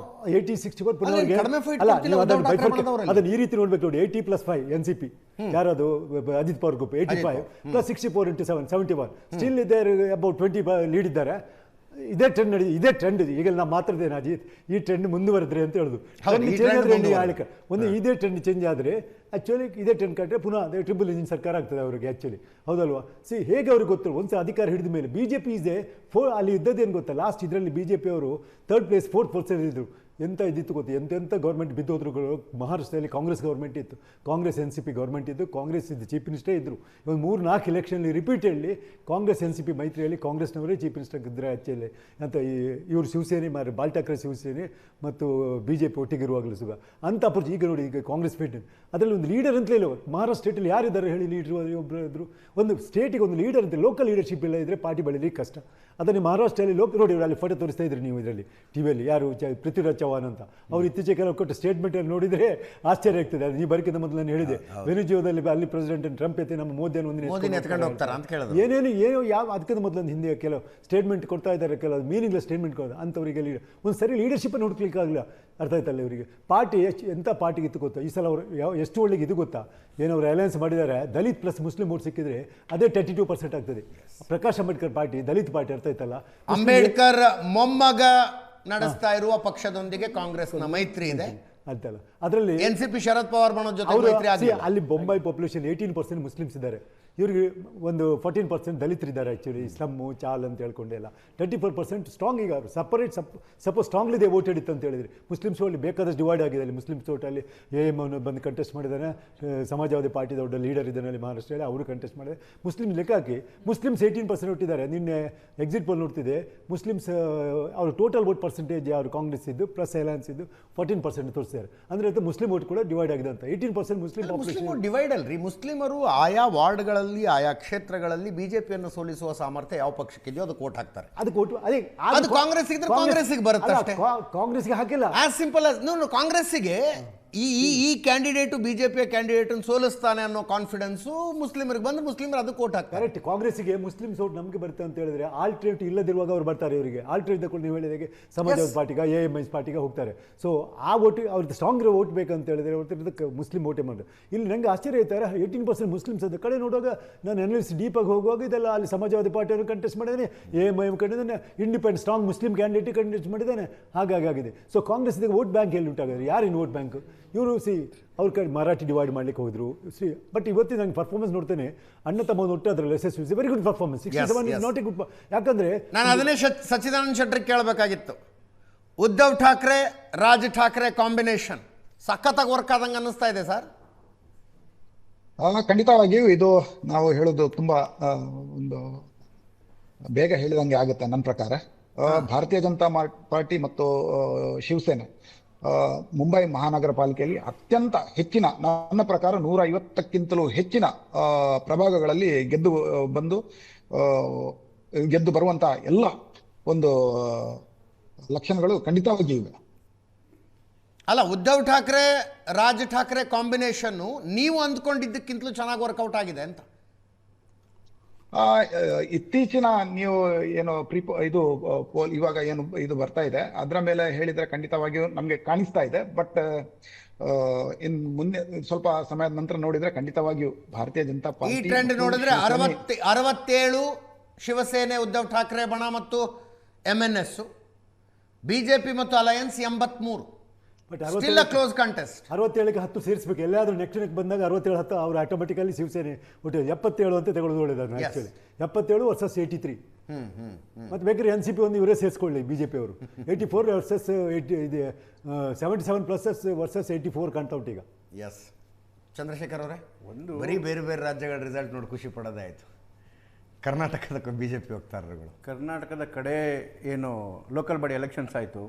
ಅದನ್ನ ಈ ರೀತಿ ನೋಡ್ಬೇಕು ನೋಡಿ. 80+5 NCP ಯಾರದು ಅಜಿತ್ ಪವರ್ ಗ್ರೂಪ್ 85 +64 × 7 71 ಸ್ಟಿಲ್ ಇದ್ದಾರೆ. ಅಬೌಟ್ 20 ಲೀಡ್ ಇದ್ದಾರೆ. ಇದೇ ಟ್ರೆಂಡ್ ಇದೇ ಟ್ರೆಂಡ್ ಈಗ ನಾವು ಮಾತಾಡ್ತೇನೆ ಅಜಿತ್, ಈ ಟ್ರೆಂಡ್ ಮುಂದುವರೆದ್ರೆ ಅಂತ ಹೇಳುದು. ಹೌದು, ಈ ಚೇಂಜ್ trend ಆದರೆ ಮುಂದುವರೆದ್ರೆ. ಒಂದು ಇದೇ ಟ್ರೆಂಡ್ ಚೇಂಜ್ ಆದರೆ ಆ್ಯಕ್ಚುಲಿ ಇದೇ ಟ್ರೆಂಡ್ ಕಂಡ್ರೆ ಪುನಃ ಅದೇ ಟ್ರಿಬಲ್ ಇಂಜಿನ್ ಸರ್ಕಾರ ಆಗ್ತದೆ ಅವರಿಗೆ ಆ್ಯಕ್ಚುಲಿ, ಹೌದಲ್ವಾ? ಹೇಗೆ ಅವ್ರಿಗೆ ಗೊತ್ತು ಒಂದ್ಸಲ ಅಧಿಕಾರ ಹಿಡಿದ ಮೇಲೆ ಬಿ ಜೆ ಪಿ ಇದೆ ಅಲ್ಲಿ ಇದ್ದದ್ದೇನು ಗೊತ್ತಾ, ಲಾಸ್ಟ್ ಇದರಲ್ಲಿ ಬಿ ಜೆ ಪಿ ಅವರು 3rd ಪ್ಲೇಸ್ 4th ಪೊಸಿಷನ್ ಇದ್ದರು. ಎಂತ ಇದ್ದಿತ್ತು ಗೊತ್ತು, ಎಂತೆಂಥ ಗೌರ್ಮೆಂಟ್ ಬಿದ್ದೋದ್ರುಗಳು. ಮಹಾರಾಷ್ಟ್ರದಲ್ಲಿ ಕಾಂಗ್ರೆಸ್ ಗೌರ್ಮೆಂಟ್ ಇತ್ತು, Congress N C P government ಇದ್ದು, ಕಾಂಗ್ರೆಸ್ ಇದ್ದು ಚೀಫ್ ಮಿನಿಸ್ಟರ್ ಇದ್ದರು. ಒಂದು 3-4 ಎಲೆಕ್ಷನ್ಲಿ repeatedly Congress N C P ಮೈತ್ರಿಯಲ್ಲಿ ಕಾಂಗ್ರೆಸ್ನವರೇ ಚೀಫ್ ಮಿನಿಸ್ಟರ್ ಇದ್ದರೆ ಆ್ಯಕ್ಚುಲಿ ಅಂತ. ಇವರು ಶಿವಸೇನೆ ಬಾಲ್ ಠಾಕ್ರೆ ಶಿವಸೇನೆ ಮತ್ತು ಬಿ ಜೆ ಪಿ ಒಟ್ಟಿಗಿರುವಾಗಲೂ ಸುಗ ಅಂತ ಅಪ್ರೋಚ್. ಈಗ ನೋಡಿ, ಈಗ ಕಾಂಗ್ರೆಸ್ ಫೇಟ್ ಅದರಲ್ಲಿ ಒಂದು ಲೀಡರ್ ಅಂತಲೇ ಇಲ್ಲ. ಮಹಾರಾಷ್ಟ್ರ ಸ್ಟೇಟಲ್ಲಿ ಯಾರಿದ್ದಾರೆ ಹೇಳಿ ಲೀಡ್ರು? ಒಬ್ಬರು ಇದ್ದರು. ಒಂದು ಸ್ಟೇಟಿಗೆ ಒಂದು ಲೀಡರ್ ಅಂತ ಲೋಕಲ್ ಲೀಡರ್ಶಿಪ್ ಇಲ್ಲ ಇದ್ದರೆ ಪಾರ್ಟಿ ಬೆಳೀಲಿಕ್ಕೆ ಕಷ್ಟ. ಅದನ್ನು ಮಹಾರಾಷ್ಟ್ರದಲ್ಲಿ ನೋಡಿ ಅಲ್ಲಿ ಫೋಟೋ ತೋರಿಸ್ತಾ ಇದ್ರಿ ನೀವು ಇದರಲ್ಲಿ ಟಿವಿಯಲ್ಲಿ, ಯಾರು ಪೃಥ್ವಿರಾಜ್ ಚೌಹಾಣ್ ಅಂತ. ಅವ್ರು ಇತ್ತೀಚೆಗೆ ಕೆಲವು ಕೊಟ್ಟು ಸ್ಟೇಟ್ಮೆಂಟಲ್ಲಿ ನೋಡಿದರೆ ಆಶ್ಚರ್ಯ ಆಗ್ತದೆ. ಅದು ಈ ಬರಕಿಂತ ಮೊದಲು ನಾನು ಹೇಳಿದೆ, ವೆನಿಜುವಾದಲ್ಲಿ ಅಲ್ಲಿ ಪ್ರೆಸಿಡೆಂಟ್ ಟ್ರಂಪ್ ಎತ್ತಿ ನಮ್ಮ ಮೋದಿಯನ್ನು ಎತ್ಕೊಂಡು ಹೋಗ್ತಾರೆ ಅಂತ ಕೇಳಿದ್ರು. ಏನೋ ಯಾವ ಅದಕ್ಕಿಂತ ಮೊದಲೊಂದು ಹಿಂದೆ ಕೆಲವು ಸ್ಟೇಟ್ಮೆಂಟ್ ಕೊಡ್ತಾ ಇದ್ದಾರೆ, ಕೆಲವು ಮೀನಿಂಗ್ಲೆಸ್ ಸ್ಟೇಟ್ಮೆಂಟ್ ಕೊಡೋದು ಅಂಥವರಿಗೆ ಒಂದು ಸರಿ ಲೀಡರ್ಶಿಪ್ಪನ್ನು ಹುಡುಕ್ಲಿಕ್ಕಾಗಲಿಲ್ಲ. ಅರ್ಥ ಆಯ್ತಲ್ಲ ಇವರಿಗೆ? ಪಾರ್ಟಿ ಎಂಥ ಪಾರ್ಟಿಗೆ ಇತ್ತು ಗೊತ್ತಾ ಈ ಸಲ? ಅವರು ಎಷ್ಟು ಒಳ್ಳೆಗೆ ಇದು ಗೊತ್ತಾ, ಏನೋ ಅವರು ಅಲಯನ್ಸ್ ಮಾಡಿದ್ದಾರೆ, ದಲಿತ್ ಪ್ಲಸ್ ಮುಸ್ಲಿಂ ಓಟ್ ಸಿಕ್ಕಿದ್ರೆ ಅದೇ 32% ಆಗ್ತದೆ. ಪ್ರಕಾಶ್ ಅಂಬೇಡ್ಕರ್ ಪಾರ್ಟಿ ದಲಿತ್ ಪಾರ್ಟಿ, ಅರ್ಥ ಆಯ್ತಲ್ಲ? ಅಂಬೇಡ್ಕರ್ ಮೊಮ್ಮಗ ನಡೆಸ್ತಾ ಇರುವ ಪಕ್ಷದೊಂದಿಗೆ ಕಾಂಗ್ರೆಸ್ನ ಮೈತ್ರಿ ಇದೆ ಅಂತಲ್ಲ. ಅದರಲ್ಲಿ ಎನ್ಸಿಪಿ ಶರದ್ ಪವಾರ್ ಬಣದ ಜೊತೆ ಮೈತ್ರಿ ಆಗಿದೆ. ಅಲ್ಲಿ ಬೊಂಬೈ ಪಾಪ್ಯುಲೇಷನ್ 18% ಮುಸ್ಲಿಮ್ಸ್ ಇದ್ದಾರೆ, ಇವರಿಗೆ ಒಂದು 14% ದಲಿತರಿದ್ದಾರೆ. ಆ್ಯಕ್ಚುಲಿ ಸ್ಲಮ್ಮು ಚಾಲ್ ಅಂತ ಹೇಳ್ಕೊಂಡೆಲ್ಲ 34% ಸ್ಟ್ರಾಂಗ್. ಈಗ ಅವರು ಸಪೋಸ್ ಸ್ಟ್ರಾಂಗ್ಲಿ ದೇ ವೋಟೆಡ್ ಇತ್ತು ಅಂತ ಹೇಳಿದರೆ ಮುಸ್ಲಿಮ್ಸ್ ಅಲ್ಲಿ ಬೇಕಾದಷ್ಟು ಡಿವೈಡ್ ಆಗಿದೆ. ಅಲ್ಲಿ ಮುಸ್ಲಿಮ್ಸ್ ಓಟಲ್ಲಿ ಎಎಂ ಅವನು ಬಂದು ಕಂಟೆಸ್ಟ್ ಮಾಡಿದ್ದಾನೆ, ಸಮಾಜವಾದಿ ಪಾರ್ಟಿ ದೊಡ್ಡ ಲೀಡರ್ ಇದ್ದಾನೆ ಅಲ್ಲಿ ಮಹಾರಾಷ್ಟ್ರದಲ್ಲಿ, ಅವರು ಕಂಟೆಸ್ಟ್ ಮಾಡಿದ್ದಾರೆ. ಮುಸ್ಲಿಮ್ಸ್ ಲೆಕ್ಕ ಹಾಕಿ ಮುಸ್ಲಿಮ್ಸ್ 18% ಹುಟ್ಟಿದ್ದಾರೆ. ನಿನ್ನೆ ಎಕ್ಸಿಟ್ ಪೋಲ್ ನೋಡ್ತಿದೆ, ಮುಸ್ಲಿಮ್ಸ್ ಅವರು ಟೋಟಲ್ ವೋಟ್ ಪರ್ಸೆಂಟೇಜ್ ಅವರು ಕಾಂಗ್ರೆಸ್ ಇದ್ದು ಪ್ಲಸ್ ಅಲಯನ್ಸ್ ಇದ್ದು 14% ತೋರಿಸಿದ್ದಾರೆ. ಅಂದರೆ ಅದು ಮುಸ್ಲಿಂ ವೋಟ್ ಕೂಡ ಡಿವೈಡ್ ಆಗಿದೆ ಅಂತ. 18% ಮುಸ್ಲಿಂ ಪಾಪ್ಯುಲೇಷನ್ ಡಿವೈಡ್ ಅಲ್ರಿ. ಮುಸ್ಲಿಮರು ಆಯಾ ವಾರ್ಡ್ಗಳಲ್ಲಿ ಆಯಾ ಕ್ಷೇತ್ರಗಳಲ್ಲಿ ಬಿಜೆಪಿಯನ್ನು ಸೋಲಿಸುವ ಸಾಮರ್ಥ್ಯ ಯಾವ ಪಕ್ಷಕ್ಕಿದೆಯೋ ಅದಕ್ಕೆ ವೋಟ್ ಹಾಕ್ತಾರೆ. ಅದು ಕಾಂಗ್ರೆಸ್ ಇದ್ರೆ ಕಾಂಗ್ರೆಸ್ಗೆ ಬರುತ್ತೆ ಅಷ್ಟೇ. ಕಾಂಗ್ರೆಸ್ಗೆ ಹಾಕಿಲ್ಲ. ಆಸ್ ಸಿಂಪಲ್ ಆಸ್ ಕಾಂಗ್ರೆಸ್ಸಿಗೆ ಈ ಕ್ಯಾಂಡಿಡೇಟು ಬಿಜೆಪಿಯ ಕ್ಯಾಂಡಿಡೇಟನ್ನು ಸೋಲಿಸ್ತಾನೆ ಅನ್ನೋ ಕಾನ್ಫಿಡೆನ್ಸು ಮುಸ್ಲಿಮರಿಗೆ ಬಂದು ಮುಸ್ಲಿಮರು ಅದಕ್ಕೆ ವೋಟ್ ಹಾಕ್ತಾರೆ. ಕರೆಕ್ಟ್. ಕಾಂಗ್ರೆಸ್ಸಿಗೆ ಮುಸ್ಲಿಮ್ಸ್ ವೋಟ್ ನಮಗೆ ಬರುತ್ತೆ ಅಂತ ಹೇಳಿದ್ರೆ ಆಲ್ಟರ್ನೇಟಿವ್ ಇಲ್ಲದಿರುವಾಗ ಅವರು ಬರ್ತಾರೆ. ಇವರಿಗೆ ಆಲ್ಟರ್ನೇಟಿವ್ ತಗೊಂಡು ನೀವು ಹೇಳಿದಾಗೆ ಸಮಾಜವಾದಿ ಪಾರ್ಟಿಗೆ AMS ಪಾರ್ಟಿಗೆ ಹೋಗ್ತಾರೆ. ಸೊ ಆ ವೋಟ್ ಅವ್ರದ್ದು ಸ್ಟ್ರಾಂಗ್ ವೋಟ್ ಬೇಕಂತ ಹೇಳಿದ್ರೆ ಅವ್ರದ್ದು ಮುಸ್ಲಿಂ ವೋಟೇ ಮಾಡೋದು. ಇಲ್ಲಿ ನನಗೆ ಆಶ್ಚರ್ಯ ಆಯ್ತಾರೆ 18% ಮುಸ್ಲಿಮ್ಸ್ ಅದ ಕಡೆ ನೋಡುವಾಗ ನಾನು ಅನಾಲಿಸಿಸ್ ಡೀಪಾಗಿ ಹೋಗುವಾಗ ಇದೆಲ್ಲ ಅಲ್ಲಿ ಸಮಾಜವಾದಿ ಪಾರ್ಟಿಯವರು ಕಂಟೆಸ್ಟ್ ಮಾಡಿದ್ದಾನೆ, AMIM ಕಂಡಿದ್ದಾನೆ, independent strong Muslim candidate contest ಮಾಡಿದ್ದಾನೆ. ಹಾಗಾಗಿದೆ. ಸೊ ಕಾಂಗ್ರೆಸ್ ವೋಟ್ ಬ್ಯಾಂಕ್ ಎಲ್ಲಿ ಉಂಟಾಗಿದೆ? ಯಾರಿನ್ ವೋಟ್ ಬ್ಯಾಂಕ್? ಇವರು ಅವ್ರ ಕಡೆ ಮರಾಠಿ ಡಿವೈಡ್ ಮಾಡಲಿಕ್ಕೆ ಹೋದ್ರು. ಬಟ್ ಇವತ್ತಿನ ನಂಗೆ ಪರ್ಫಾರ್ಮೆನ್ಸ್ ನೋಡ್ತೇನೆ, ಅಣ್ಣ ತಮ್ಮ ಒಟ್ಟು ಅದರಲ್ಲಿ SSV very good performance. 67 is not A good. ಯಾಕಂದ್ರೆ ನಾನು ಅದನ್ನೇ ಸಚ್ಚಿದಾನಂದ ಶೆಟ್ಟರಿಗೆ ಕೇಳಬೇಕಾಗಿತ್ತು. ಉದ್ಧವ್ ಠಾಕ್ರೆ ರಾಜ್ ಠಾಕ್ರೆ ಕಾಂಬಿನೇಷನ್ ಸಖತ್ತಾಗಿ ವರ್ಕ್ ಆದಂಗೆ ಅನ್ನಿಸ್ತಾ ಇದೆ ಸರ್. ಖಂಡಿತವಾಗಿಯೂ ಇದು ನಾವು ಹೇಳೋದು ತುಂಬಾ ಒಂದು ಬೇಗ ಹೇಳಿದಂಗೆ ಆಗುತ್ತೆ ನನ್ನ ಪ್ರಕಾರ. ಭಾರತೀಯ ಜನತಾ ಪಾರ್ಟಿ ಮತ್ತು ಶಿವಸೇನೆ ಮುಂಬೈ ಮಹಾನಗರ ಪಾಲಿಕೆಯಲ್ಲಿ ಅತ್ಯಂತ ಹೆಚ್ಚಿನ, ನನ್ನ ಪ್ರಕಾರ 150ಕ್ಕಿಂತಲೂ ಹೆಚ್ಚಿನ ಪ್ರಭಾಗಗಳಲ್ಲಿ ಗೆದ್ದು ಬರುವಂತ ಎಲ್ಲ ಒಂದು ಲಕ್ಷಣಗಳು ಖಂಡಿತವಾಗಿಯೂ ಇವೆ. ಅಲ್ಲ, ಉದ್ಧವ್ ಠಾಕ್ರೆ ರಾಜ್ ಠಾಕ್ರೆ ಕಾಂಬಿನೇಷನ್ನು ನೀವು ಅಂದ್ಕೊಂಡಿದ್ದಕ್ಕಿಂತಲೂ ಚೆನ್ನಾಗಿ ವರ್ಕೌಟ್ ಆಗಿದೆ ಅಂತ. ಇತ್ತೀಚಿನ ನೀವು ಏನು ಪೋಲ್ ಇವಾಗ ಏನು ಇದು ಬರ್ತಾ ಇದೆ ಅದರ ಮೇಲೆ ಹೇಳಿದ್ರೆ ಖಂಡಿತವಾಗಿಯೂ ನಮ್ಗೆ ಕಾಣಿಸ್ತಾ ಇದೆ. ಬಟ್ ಇನ್ ಮುಂದೆ ಸ್ವಲ್ಪ ಸಮಯದ ನಂತರ ನೋಡಿದ್ರೆ ಖಂಡಿತವಾಗಿಯೂ ಭಾರತೀಯ ಜನತಾ ಪಾರ್ಟಿ ಈ ಟ್ರೆಂಡ್ ನೋಡಿದ್ರೆ 67 ಶಿವಸೇನೆ ಉದ್ಧವ್ ಠಾಕ್ರೆ ಬಣ ಮತ್ತು MNS, ಬಿಜೆಪಿ ಮತ್ತು alliance 83. Still a close contest. 67ಕ್ಕೆ 10 ಸೇರಿಸಬೇಕು. ಎಲ್ಲಾದ್ರೂ ನೆಕ್ಸ್ಟ್ ಬಂದಾಗ 67-10 ಅವ್ರು ಆಟೋಮೆಟಿಕಲಿ ಶಿವಸೇನೆ ಒಟ್ಟು 77 ಅಂತ ತಗೊಳ್ಳೋದು ಒಳ್ಳೆಯದು. Actually 77 versus 83. ಮತ್ತೆ ಬೇಕಾದ್ರೆ NCP ಒಂದು ಇವರೇ ಸೇರಿಸ್ಕೊಳ್ಳಿ ಬಿಜೆಪಿ ಅವರು. 84 ವರ್ಸಸ್ 77 ಪ್ಲಸ್ ವರ್ಸಸ್ 84 ಕಾಣ್ತಾ ಉಂಟು ಈಗ. ಎಸ್ ಚಂದ್ರಶೇಖರ್ ಅವರೇ, ಒಂದು ಬರೀ ಬೇರೆ ಬೇರೆ ರಾಜ್ಯಗಳ ರಿಸಲ್ಟ್ ನೋಡಿ ಖುಷಿ ಪಡೋದೇ ಆಯಿತು. ಕರ್ನಾಟಕದ ಬಿಜೆಪಿ ವಕ್ತಾರರುಗಳು ಕರ್ನಾಟಕದ ಕಡೆ ಏನು ಲೋಕಲ್ ಬಾಡಿ ಎಲೆಕ್ಷನ್ಸ್ ಆಯಿತು,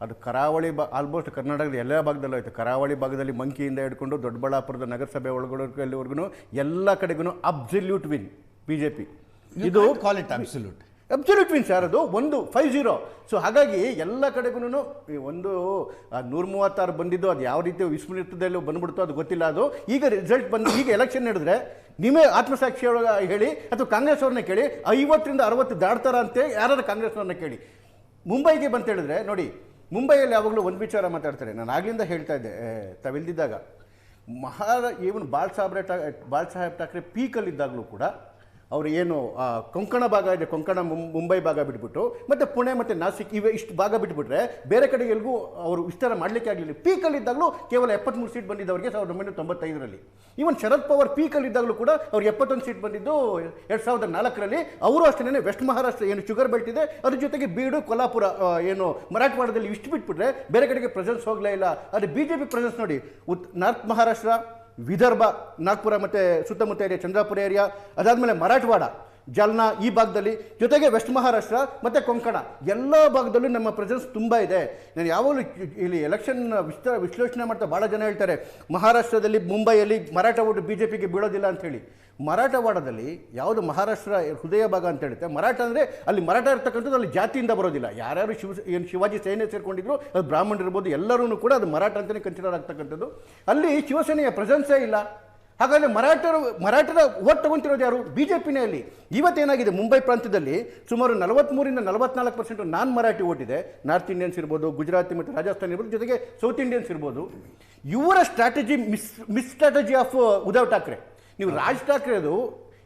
ಅದು ಕರಾವಳಿ ಆಲ್ಮೋಸ್ಟ್ ಕರ್ನಾಟಕದ ಎಲ್ಲ ಭಾಗದಲ್ಲೂ ಆಯಿತು. ಕರಾವಳಿ ಭಾಗದಲ್ಲಿ ಮಂಕಿಯಿಂದ ಹಿಡ್ಕೊಂಡು ದೊಡ್ಡಬಳ್ಳಾಪುರದ ನಗರಸಭೆ ಒಳಗಡೆವರೆಗೂ ಎಲ್ಲ ಕಡೆಗೂ ಅಬ್ಸಲ್ಯೂಟ್ ವಿನ್ ಬಿಜೆಪಿ. ಇದು call it absolute win sir, ಅದು 150. ಸೊ ಹಾಗಾಗಿ ಎಲ್ಲ ಕಡೆಗೂ ಒಂದು 136 ಬಂದಿದ್ದು ಅದು ಯಾವ ರೀತಿ ವಿಸ್ಮೃತದಲ್ಲಿ ಬಂದ್ಬಿಡ್ತು ಅದು ಗೊತ್ತಿಲ್ಲ. ಅದು ಈಗ ರಿಸಲ್ಟ್ ಬಂದು ಈಗ ಎಲೆಕ್ಷನ್ ನಡೆದ್ರೆ ನೀವೇ ಆತ್ಮಸಾಕ್ಷಿಯೊಳಗೆ ಹೇಳಿ ಅಥವಾ ಕಾಂಗ್ರೆಸ್ ಅವ್ರನ್ನ ಕೇಳಿ 50ರಿಂದ 60 ದಾಡ್ತಾರ ಅಂತ ಯಾರು ಕಾಂಗ್ರೆಸ್ನವ್ರನ್ನ ಕೇಳಿ. ಮುಂಬೈಗೆ ಬಂತ ಹೇಳಿದ್ರೆ ನೋಡಿ, ಮುಂಬೈಯಲ್ಲಿ ಯಾವಾಗಲೂ ಒಂದು ವಿಚಾರ ಮಾತಾಡ್ತಾರೆ. ನಾನು ಆಗ್ಲಿಂದ ಹೇಳ್ತಾ ಇದ್ದೆ ತಾವಿಲ್ದಿದ್ದಾಗ, ಇವನು ಬಾಳ್ ಸಾಹೇಬ್ ಠಾಕ್ರೆ ಪೀಕಲ್ಲಿದ್ದಾಗಲೂ ಕೂಡ ಅವರು ಏನು ಕೊಂಕಣ ಭಾಗ ಇದೆ, ಕೊಂಕಣ ಮುಂಬೈ ಭಾಗ ಬಿಟ್ಬಿಟ್ಟು ಮತ್ತು ಪುಣೆ ಮತ್ತು ನಾಸಿಕ್ ಇವೆ ಇಷ್ಟು ಭಾಗ ಬಿಟ್ಬಿಟ್ರೆ ಬೇರೆ ಕಡೆ ಎಲ್ಗೂ ಅವರು ವಿಸ್ತಾರ ಮಾಡಲಿಕ್ಕೆ ಆಗಲಿಲ್ಲ. ಪೀಕಲ್ಲಿದ್ದಾಗಲೂ ಕೇವಲ 73 ಸೀಟ್ ಬಂದಿದ್ದವರಿಗೆ 1995ರಲ್ಲಿ. ಈವನ್ ಶರದ್ ಪವಾರ್ ಪೀಕಲ್ಲಿದ್ದಾಗಲೂ ಕೂಡ ಅವ್ರು 71 ಸೀಟ್ ಬಂದಿದ್ದು 2004ರಲ್ಲಿ. ಅವರು ಅಷ್ಟೇ ವೆಸ್ಟ್ ಮಹಾರಾಷ್ಟ್ರ ಏನು ಶುಗರ್ ಬೆಲ್ಟ್ ಇದೆ ಅದ್ರ ಜೊತೆಗೆ ಬೀಡು ಕೊಲ್ಹಾಪುರ ಏನು ಮರಾಠವಾಡದಲ್ಲಿ ಇಷ್ಟು ಬಿಟ್ಬಿಟ್ರೆ ಬೇರೆ ಕಡೆಗೆ ಪ್ರೆಸೆನ್ಸ್ ಹೋಗಲೇ ಇಲ್ಲ. ಆದರೆ BJP ಪ್ರೆಸೆನ್ಸ್ ನೋಡಿ, ನಾರ್ತ್ ಮಹಾರಾಷ್ಟ್ರ, ವಿದರ್ಭ, ನಾಗ್ಪುರ ಮತ್ತು ಸುತ್ತಮುತ್ತ ಏರಿಯಾ, ಚಂದ್ರಾಪುರ ಏರಿಯಾ, ಅದಾದಮೇಲೆ ಮರಾಠವಾಡ, ಜಾಲ್ನಾ ಈ ಭಾಗದಲ್ಲಿ, ಜೊತೆಗೆ ವೆಸ್ಟ್ ಮಹಾರಾಷ್ಟ್ರ ಮತ್ತು ಕೊಂಕಣ ಎಲ್ಲ ಭಾಗದಲ್ಲೂ ನಮ್ಮ ಪ್ರೆಸೆನ್ಸ್ ತುಂಬ ಇದೆ. ನಾನು ಯಾವಾಗಲೂ ಇಲ್ಲಿ ಎಲೆಕ್ಷನ್ ವಿಶ್ಲೇಷಣೆ ಮಾಡ್ತಾ ಭಾಳ ಜನ ಹೇಳ್ತಾರೆ ಮಹಾರಾಷ್ಟ್ರದಲ್ಲಿ ಮುಂಬೈಯಲ್ಲಿ ಮರಾಠ ಓಟು BJPಗೆ ಬೀಳೋದಿಲ್ಲ ಅಂಥೇಳಿ. ಮರಾಠವಾಡದಲ್ಲಿ ಯಾವುದು ಮಹಾರಾಷ್ಟ್ರ ಹೃದಯ ಭಾಗ ಅಂತ ಹೇಳುತ್ತೆ. ಮರಾಠ ಅಂದರೆ ಅಲ್ಲಿ ಮರಾಠ ಇರ್ತಕ್ಕಂಥದ್ದು ಅಲ್ಲಿ ಜಾತಿಯಿಂದ ಬರೋದಿಲ್ಲ. ಯಾರ್ಯಾರು ಏನು ಶಿವಾಜಿ ಸೇನೆ ಸೇರ್ಕೊಂಡಿದ್ರು, ಅದು ಬ್ರಾಹ್ಮಣರು ಇರ್ಬೋದು, ಎಲ್ಲರೂ ಕೂಡ ಅದು ಮರಾಠ ಅಂತಲೇ ಕನ್ಸಿಡರ್ ಆಗ್ತಕ್ಕಂಥದ್ದು. ಅಲ್ಲಿ ಶಿವಸೇನೆಯ ಪ್ರೆಸೆನ್ಸೇ ಇಲ್ಲ. ಹಾಗಾದರೆ ಮರಾಠರ ಓಟ್ ತಗೊಂತಿರೋದು ಯಾರು? BJPನೇ. ಅಲ್ಲಿ ಇವತ್ತೇನಾಗಿದೆ, ಮುಂಬೈ ಪ್ರಾಂತ್ಯದಲ್ಲಿ ಸುಮಾರು 43ರಿಂದ 44% ನಾನ್ ಮರಾಠಿ ಓಟ್ ಇದೆ. ನಾರ್ತ್ ಇಂಡಿಯನ್ಸ್ ಇರ್ಬೋದು, ಗುಜರಾತಿ ಮತ್ತು ರಾಜಸ್ಥಾನ್ ಇರ್ಬೋದು, ಜೊತೆಗೆ ಸೌತ್ ಇಂಡಿಯನ್ಸ್ ಇರ್ಬೋದು. ಇವರ strategy miss strategy of Uddhav Thackeray. ನೀವು ರಾಜ್ ಠಾಕ್ರೆದು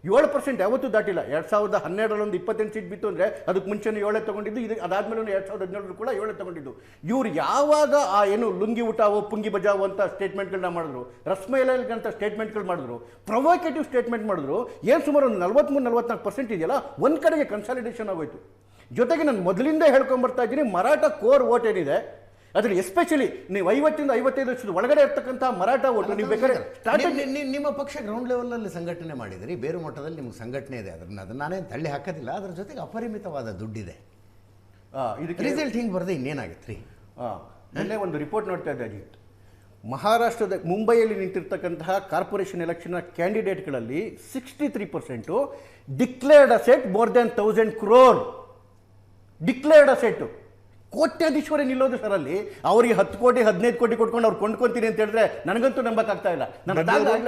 7% ಯಾವತ್ತೂ ದಾಟಿಲ್ಲ. 2012ರಲ್ಲಿ ಒಂದು 28 ಸೀಟ್ ಬಿತ್ತು ಅಂದರೆ ಅದಕ್ಕೆ ಮುಂಚೆನೇ 7 ತಗೊಂಡಿದ್ದು, ಇದು ಅದಾದಮೇಲೆ 2017 ಕೂಡ 7 ತಗೊಂಡಿದ್ದು. ಇವ್ರು ಯಾವಾಗ ಏನು ಲುಂಗಿ ಊಟವೋ ಪುಂಗಿ ಬಜಾವೋ ಅಂತ ಸ್ಟೇಟ್ಮೆಂಟ್ಗಳನ್ನ ಮಾಡಿದ್ರು, ರಸ್ಮೈಲಂತ ಸ್ಟೇಟ್ಮೆಂಟ್ಗಳು ಮಾಡಿದ್ರು, ಪ್ರೊವೋಕೇಟಿವ್ ಸ್ಟೇಟ್ಮೆಂಟ್ ಮಾಡಿದ್ರು, ಏನು ಸುಮಾರು ಒಂದು 43-44% ಇದೆಯಲ್ಲ, ಒಂದು ಕಡೆಗೆ ಕನ್ಸಾಲಿಡೇಷನ್ ಆಗೋಯ್ತು. ಜೊತೆಗೆ ನಾನು ಮೊದಲಿಂದ ಹೇಳ್ಕೊಂಬರ್ತಾ ಇದ್ದೀನಿ, ಮರಾಠ ಕೋರ್ ವೋಟ್ ಏನಿದೆ ಅದ್ರಲ್ಲಿ ಎಸ್ಪೆಷಲಿ ನೀವು 50ರಿಂದ 55 ವರ್ಷದ ಒಳಗಡೆ ಇರ್ತಕ್ಕಂಥ ಮರಾಠ ಓಟು ನೀವು ಬೇಕಾದ್ರೆ ನಿಮ್ಮ ಪಕ್ಷ ಗ್ರೌಂಡ್ ಲೆವೆಲಲ್ಲಿ ಸಂಘಟನೆ ಮಾಡಿದ್ರಿ, ಬೇರೆ ಮಟ್ಟದಲ್ಲಿ ನಿಮ್ಗೆ ಸಂಘಟನೆ ಇದೆ. ಅದನ್ನು ನಾನೇನು ತಳ್ಳಿ ಹಾಕೋದಿಲ್ಲ. ಅದ್ರ ಜೊತೆಗೆ ಅಪರಿಮಿತವಾದ ದುಡ್ಡಿದೆ. ಇದಕ್ಕೆ ರಿಸಲ್ಟ್ ಹಿಂಗೆ ಬರದೆ ಇನ್ನೇನಾಗಿತ್ತು ರೀ? ಮೊನ್ನೆ ಒಂದು ರಿಪೋರ್ಟ್ ನೋಡ್ತಾ ಇದ್ದೆ ಅಜಿತ್. ಮಹಾರಾಷ್ಟ್ರದ ಮುಂಬೈಯಲ್ಲಿ ನಿಂತಿರ್ತಕ್ಕಂತಹ ಕಾರ್ಪೊರೇಷನ್ ಎಲೆಕ್ಷನ್ ಕ್ಯಾಂಡಿಡೇಟ್ಗಳಲ್ಲಿ 63% declared asset more than 1000 crore. Declared asset ಕೋಟ್ಯಾಧೀಶ್ವರ ನಿಲ್ಲೋದು ಸರ್. ಅಲ್ಲಿ ಅವರಿಗೆ 10 ಕೋಟಿ 15 ಕೋಟಿ ಕೊಟ್ಕೊಂಡು ಅವ್ರು ಕೊಂಡ್ಕೊಂತೀನಿ ಅಂತ ಹೇಳಿದ್ರೆ ನನಗಂತೂ ನಂಬಕ್ಕಾಗ್ತಾ ಇಲ್ಲ. ನಾನು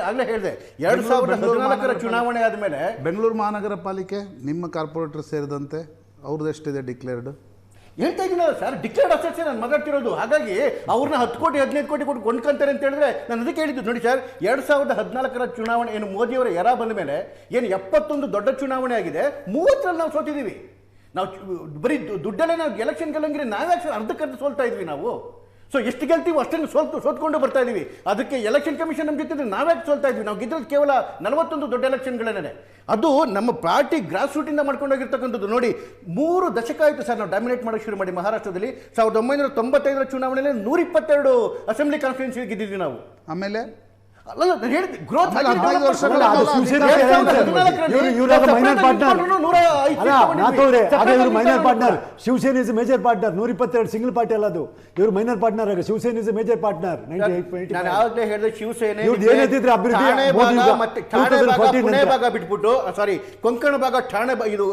ಆಗಲೇ ಹೇಳಿದೆ, 2014ರ ಚುನಾವಣೆ ಆದಮೇಲೆ ಬೆಂಗಳೂರು ಮಹಾನಗರ ಪಾಲಿಕೆ ನಿಮ್ಮ ಕಾರ್ಪೊರೇಟರ್ ಸೇರಿದಂತೆ ಅವ್ರದ್ದು ಎಷ್ಟಿದೆ ಡಿಕ್ಲೇರ್ಡ್? ಹೇಳ್ತಾ ಇದ್ದೀನಲ್ಲ ಸರ್, ಡಿಕ್ಲೇರ್ಡ್ ಅಸೆಟ್ಸೇ ನಾನು ಮಗಾಡ್ತಿರೋದು. ಹಾಗಾಗಿ ಅವ್ರನ್ನ 10 ಕೋಟಿ 15 ಕೋಟಿ ಕೊಟ್ಟು ಕೊಂಡ್ಕೊಂತಾರೆ ಅಂತ ಹೇಳಿದ್ರೆ ನಾನು ಅದಕ್ಕೆ ಹೇಳಿದ್ದು. ನೋಡಿ ಸರ್, 2014ರ ಚುನಾವಣೆ ಏನು ಮೋದಿಯವರ ಎರ ಬಂದ ಮೇಲೆ ಏನು 71 ದೊಡ್ಡ ಚುನಾವಣೆ ಆಗಿದೆ, 30ರಲ್ಲಿ ನಾವು ಸೋತಿದ್ದೀವಿ. ನಾವು ಬರೀ ದುಡ್ಡಲ್ಲೇ ನಾವು ಎಲೆಕ್ಷನ್ ಗೆಲ್ಲಂಗಿದ್ರೆ ನಾವ್ಯಾಕೆ ಅರ್ಧಕ್ಕರ್ಧ ಸೋಲ್ತಾ ಇದ್ವಿ ನಾವು. ಸೊ ಎಷ್ಟು ಗೆಲ್ತೀವಿ ಅಷ್ಟನ್ನು ಸೋತ್ಕೊಂಡು ಬರ್ತಾ ಇದೀವಿ. ಅದಕ್ಕೆ ಎಲೆಕ್ಷನ್ ಕಮಿಷನ್ ನಮ್ಮ ಜೊತೆ ನಾವ್ಯಾಕೆ ಸೋಲ್ತಾ ಇದ್ವಿ? ನಾವು ಗೆದ್ದಿರೋದು ಕೇವಲ 41 ದೊಡ್ಡ ಎಲೆಕ್ಷನ್ಗಳೇನೆ. ಅದು ನಮ್ಮ ಪಾರ್ಟಿ ಗ್ರಾಸ್ ರೂಟಿಂದ ಮಾಡ್ಕೊಂಡೋಗಿರ್ತಕ್ಕಂಥದ್ದು. ನೋಡಿ, 3 ದಶಕ ಆಯಿತು ಸರ್ ನಾವು ಡಾಮಿನೇಟ್ ಮಾಡೋಕ್ಕೆ ಶುರು ಮಾಡಿ. ಮಹಾರಾಷ್ಟ್ರದಲ್ಲಿ 1995ರ ಚುನಾವಣೆಯಲ್ಲಿ 122 ಅಸೆಂಬ್ಲಿ ಕಾನ್ಸ್ಟಿಟ್ಯೂನ್ಸಿ ಗೆದ್ದಿದ್ವಿ ನಾವು. ಆಮೇಲೆ growth Shiv Sena is major partner. 122 single party ಅಲ್ಲ ಅದು. ಇವರು ಮೈನರ್ ಪಾರ್ಟ್ನರ್ ಆಗ ಶಿವಸೇನೆ ಇಸ್ ಮೇಜರ್ ಪಾರ್ಟ್ನರ್. ನಾನು ಯಾವಾಗಲೇ ಹೇಳಿದೆ, ಶಿವಸೇನೆ ಪುಣೆ ಭಾಗ ಬಿಟ್ಬಿಟ್ಟು, ಸಾರಿ ಕೊಂಕಣ ಭಾಗ, ಠಾಣೆ ಇದು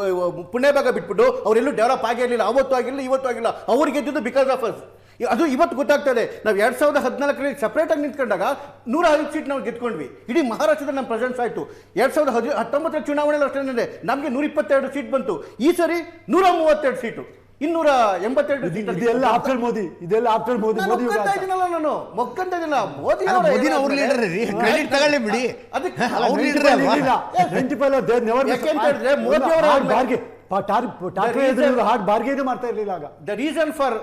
ಪುಣೆ ಭಾಗ ಬಿಟ್ಬಿಟ್ಟು ಅವರೆಲ್ಲೂ ಡೆವಲಪ್ ಆಗಿರಲಿಲ್ಲ. ಅವತ್ತು ಆಗಿರಲಿಲ್ಲ, ಇವತ್ತು ಆಗಿಲ್ಲ. ಅವ್ರಿಗೆ ಗೆದ್ದಿದ್ದು ಬಿಕಾಸ್ ಆಫ್ ಅಸ್. ಅದು ಇವತ್ತು ಗೊತ್ತಾಗ್ತದೆ. ನಾವು 2014ರಲ್ಲಿ ಸಪ್ರೇಟ್ ಆಗಿ ನಿಂತ್ಕೊಂಡಾಗ 105 ಸೀಟ್ ನಾವು ಗೆದ್ಕೊಂಡ್ವಿ. ಇಡೀ ಮಹಾರಾಷ್ಟ್ರದಲ್ಲಿ ನಮ್ಮ ಪ್ರೆಸೆನ್ಸ್ ಆಯಿತು. 2019ರ ಚುನಾವಣೆಯಲ್ಲಿ ಅಷ್ಟೇ ನಮಗೆ 122 ಸೀಟ್ ಬಂತು. ಈ ಸರಿ 132 ಸೀಟು, 282 ಸೀಟ್. ಇದೆಲ್ಲ ಆಫ್ಟರ್ ಮೋದಿ, ಇದೆಲ್ಲ ಆಫ್ಟರ್ ಮೋದಿ. ನಾನು ಮೊಕ್ಕಂತ ಇದಿಲ್ಲ. ಮೋದಿ ಬಿಡಿ, ಅದಕ್ಕೆ ಮೋದಿ ಅವರ ಹಾರ್ಡ್ ಬಾರ್ಗೇನ್ ಮಾಡ್ತಾ ಇರಲಿಲ್ಲ ಆಗ. ದ ರೀಸನ್ ಫಾರ್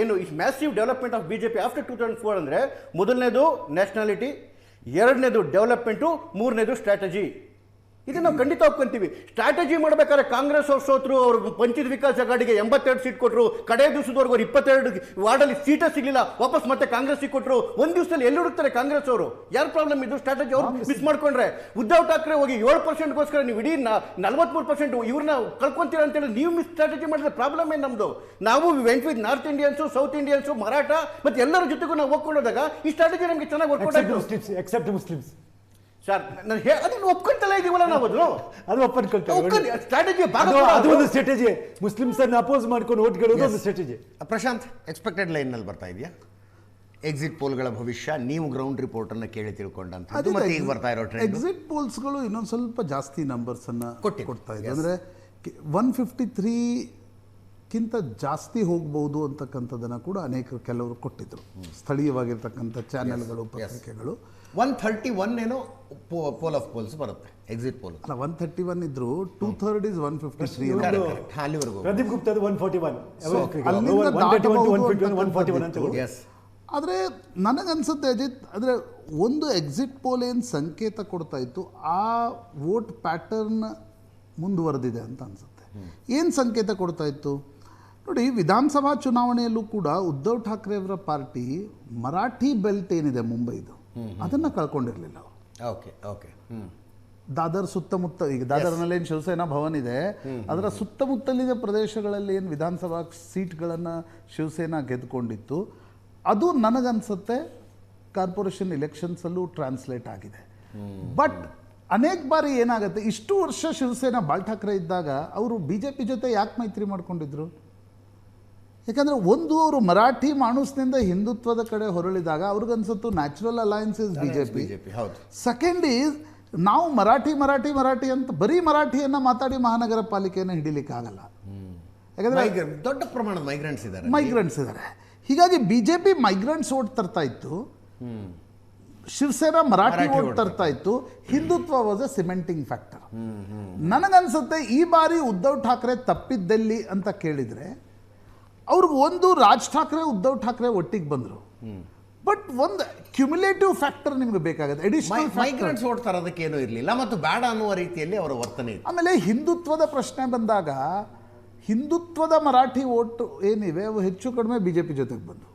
ಏನು massive development of BJP after 2004 ಅಂದರೆ, ಮೊದಲನೇದು ನ್ಯಾಷನಾಲಿಟಿ, ಎರಡನೇದು ಡೆವಲಪ್ಮೆಂಟು, ಮೂರನೇದು ಸ್ಟ್ರಾಟಜಿ. ಇದನ್ನು ನಾವು ಖಂಡಿತ ಒಪ್ಕೊಂತೀವಿ. ಸ್ಟ್ರಾಟಜಿ ಮಾಡಬೇಕಾದ್ರೆ ಕಾಂಗ್ರೆಸ್ ಅವ್ರು ಸೋತರು. ಅವರು ಪಂಚಾಯತ್ ವಿಕಾಸ್ ಅಗಾಡಿಗೆ 82 ಸೀಟ್ ಕೊಟ್ಟರು. ಕಡೆ ದಿವಸದವರೆಗೂ 22 ವಾರ್ಡಲ್ಲಿ ಸೀಟೇ ಸಿಗಲಿಲ್ಲ. ವಾಪಸ್ ಮತ್ತೆ ಕಾಂಗ್ರೆಸ್ಗೆ ಕೊಟ್ಟರು. ಒಂದು ದಿವಸದಲ್ಲಿ ಎಲ್ಲಿ ಹುಡುಕ್ತಾರೆ ಕಾಂಗ್ರೆಸ್ ಅವರು? ಯಾರು ಪ್ರಾಬ್ಲಮ್ ಇದು? ಸ್ಟ್ರಾಟಜಿ ಅವ್ರು ಮಿಸ್ ಮಾಡ್ಕೊಂಡ್ರೆ. ಉದ್ಧವ್ ಠಾಕ್ರೆ ಹೋಗಿ 7%ಗೋಸ್ಕರ ನೀವು ಇಡೀ 43% ಇವ್ರನ್ನ ಕಳ್ಕೊಂತೀರ ಅಂತೇಳಿ ನೀವು ಮಿಸ್ ಸ್ಟ್ರಾಟಜಿ ಮಾಡಿದ್ರೆ ಪ್ರಾಬ್ಲಮ್ ಏನು ನಮ್ಮದು? ನಾವು went with north Indians, south Indians, Maratha ಮತ್ತು ಎಲ್ಲರ ಜೊತೆಗೂ ನಾವು ಹೋಗ್ಕೊಂಡೋದಾಗ ಈ ಸ್ಟ್ರಾಟಜಿ ನಮಗೆ ಚೆನ್ನಾಗಿ ವರ್ಕೌಟ್ ಆಯಿತು. ಎಕ್ಸೆಪ್ಟ್ ಮುಸ್ಲಿಮ್ಸ್ ಸರ್, ಅದನ್ನು ಒಪ್ಕೊಂತಲ್ಲ ಇದೀವಲ್ಲ ನಾವು. ಅದು ಒಪ್ಪಿಕೊಳ್ಳಿ. ಸ್ಟ್ರಾಟಜಿ ಅದು ಒಂದು ಸ್ಟ್ರಾಟಜಿ. ಮುಸ್ಲಿಮ್ಸ್ ಅನ್ನು ಅಪೋಸ್ ಮಾಡ್ಕೊಂಡು ಓಟ್ ಗೆಲ್ಲೋದು ಒಂದು ಸ್ಟ್ರಾಟಜಿ. ಪ್ರಶಾಂತ್, ಎಕ್ಸ್ಪೆಕ್ಟೆಡ್ ಲೈನ್ನಲ್ಲಿ ಬರ್ತಾ ಇದೆಯಾ ಎಕ್ಸಿಟ್ ಪೋಲ್ಗಳ ಭವಿಷ್ಯ? ನೀವು ಗ್ರೌಂಡ್ ರಿಪೋರ್ಟ್ ಅನ್ನು ಕೇಳಿ ತಿಳ್ಕೊಂಡಂತ ಮತ್ತೆ ಈಗ ಬರ್ತಾ ಇರೋ ಟ್ರೆಂಡ್. ಎಕ್ಸಿಟ್ ಪೋಲ್ಸ್ಗಳು ಇನ್ನೊಂದು ಸ್ವಲ್ಪ ಜಾಸ್ತಿ ನಂಬರ್ಸ್ ಅನ್ನ ಕೊಡ್ತಾ ಇದೆ. ಅಂದ್ರೆ 153 ಕಿಂತ ಜಾಸ್ತಿ ಹೋಗ್ಬೋದು ಅಂತಕ್ಕಂಥದ್ದನ್ನು ಕೂಡ ಕೆಲವರು ಕೊಟ್ಟಿದ್ರು, ಸ್ಥಳೀಯವಾಗಿರ್ತಕ್ಕಂಥ ಚಾನೆಲ್ಗಳು, ಪತ್ರಿಕೆಗಳು. 131 ಏನೋ ಪೋಲ್ ಆಫ್ ಪೋಲ್ಸ್ ಬರುತ್ತೆ, ಎಕ್ಸಿಟ್ ಪೋಲ್. ಅಲ್ಲ, 131 ಇದ್ರು 2/3 is 153. ಅಲ್ಲಿವರೆಗೂ ಪ್ರದೀಪ್ ಗುಪ್ತದು 141 ಅಲ್ಲಿಂದ ದಾಟಬಹುದು ಅಂತಕ್ಕಂಥದ್ದು. ಎಸ್. ಆದರೆ ನನಗನ್ಸುತ್ತೆ ಅಜಿತ್, ಆದರೆ ಒಂದು ಎಕ್ಸಿಟ್ ಪೋಲ್ ಏನು ಸಂಕೇತ ಕೊಡ್ತಾ ಇತ್ತು, ಆ ವೋಟ್ ಪ್ಯಾಟರ್ನ್ ಮುಂದುವರೆದಿದೆ ಅಂತ ಅನಿಸುತ್ತೆ. ಏನು ಸಂಕೇತ ಕೊಡ್ತಾ ಇತ್ತು ನೋಡಿ, ವಿಧಾನಸಭಾ ಚುನಾವಣೆಯಲ್ಲೂ ಕೂಡ ಉದ್ಧವ್ ಠಾಕ್ರೆ ಅವರ ಪಾರ್ಟಿ ಮರಾಠಿ ಬೆಲ್ಟ್ ಏನಿದೆ ಮುಂಬೈದು, ಅದನ್ನು ಕಳ್ಕೊಂಡಿರಲಿಲ್ಲ ಅವರು. Okay okay. ದಾದರ್ ಸುತ್ತಮುತ್ತ, ಈಗ ದಾದರ್ನಲ್ಲಿ ಏನು ಶಿವಸೇನಾ ಭವನ್ ಇದೆ, ಅದರ ಸುತ್ತಮುತ್ತಲಿನ ಪ್ರದೇಶಗಳಲ್ಲಿ ಏನು ವಿಧಾನಸಭಾ ಸೀಟ್ಗಳನ್ನು ಶಿವಸೇನಾ ಗೆದ್ದುಕೊಂಡಿತ್ತು, ಅದು ನನಗನ್ಸುತ್ತೆ ಕಾರ್ಪೊರೇಷನ್ ಎಲೆಕ್ಷನ್ಸಲ್ಲೂ ಟ್ರಾನ್ಸ್ಲೇಟ್ ಆಗಿದೆ. ಬಟ್ ಅನೇಕ ಬಾರಿ ಏನಾಗುತ್ತೆ, ಇಷ್ಟು ವರ್ಷ ಶಿವಸೇನಾ ಬಾಳ್ ಠಾಕ್ರೆ ಇದ್ದಾಗ ಅವರು BJP ಜೊತೆ ಯಾಕೆ ಮೈತ್ರಿ ಮಾಡ್ಕೊಂಡಿದ್ರು? ಯಾಕಂದರೆ ಒಂದು, ಅವರು ಮರಾಠಿ ಮಾಣೂಸ್ನಿಂದ ಹಿಂದುತ್ವದ ಕಡೆ ಹೊರಳಿದಾಗ ಅವ್ರಿಗನ್ಸುತ್ತು natural alliance is BJP. Second is, ನಾವು ಮರಾಠಿ ಮರಾಠಿ ಮರಾಠಿ ಅಂತ ಬರೀ ಮರಾಠಿಯನ್ನು ಮಾತಾಡಿ ಮಹಾನಗರ ಪಾಲಿಕೆಯನ್ನು ಹಿಡಿಲಿಕ್ಕಾಗಲ್ಲ. ಯಾಕಂದರೆ ದೊಡ್ಡ ಪ್ರಮಾಣದ ಮೈಗ್ರೆಂಟ್ಸ್ ಇದ್ದಾರೆ. ಹೀಗಾಗಿ BJP ಮೈಗ್ರೆಂಟ್ಸ್ ಓಟ್ ತರ್ತಾ ಇತ್ತು, ಶಿವಸೇನಾ ಮರಾಠಿ ಓಟ್ ತರ್ತಾ ಇತ್ತು. Hindutva was A cementing factor. ನನಗನ್ಸುತ್ತೆ ಈ ಬಾರಿ ಉದ್ಧವ್ ಠಾಕ್ರೆ ತಪ್ಪಿದ್ದೆಲ್ಲಿ ಅಂತ ಕೇಳಿದರೆ, ಅವ್ರಿಗೆ ಒಂದು, ರಾಜ್ ಠಾಕ್ರೆ ಉದ್ಧವ್ ಠಾಕ್ರೆ ಒಟ್ಟಿಗೆ ಬಂದರು. ಬಟ್ ಒಂದು ಕ್ಯುಮುಲೇಟಿವ್ ಫ್ಯಾಕ್ಟರ್ ನಿಮ್ಗೆ ಬೇಕಾಗುತ್ತೆ, ಅಡಿಷನಲ್ ಮೈಗ್ರೆಂಟ್ಸ್ ಓಟ್ ತರೋದಕ್ಕೆ ಏನೂ ಇರಲಿಲ್ಲ ಮತ್ತು ಬೇಡ ಅನ್ನುವ ರೀತಿಯಲ್ಲಿ ಅವರ ವರ್ತನೆ ಇತ್ತು. ಆಮೇಲೆ ಹಿಂದುತ್ವದ ಪ್ರಶ್ನೆ ಬಂದಾಗ, ಹಿಂದುತ್ವದ ಮರಾಠಿ ಓಟ್ ಏನಿವೆ ಅವು ಹೆಚ್ಚು ಕಡಿಮೆ BJP ಜೊತೆಗೆ ಬಂದು.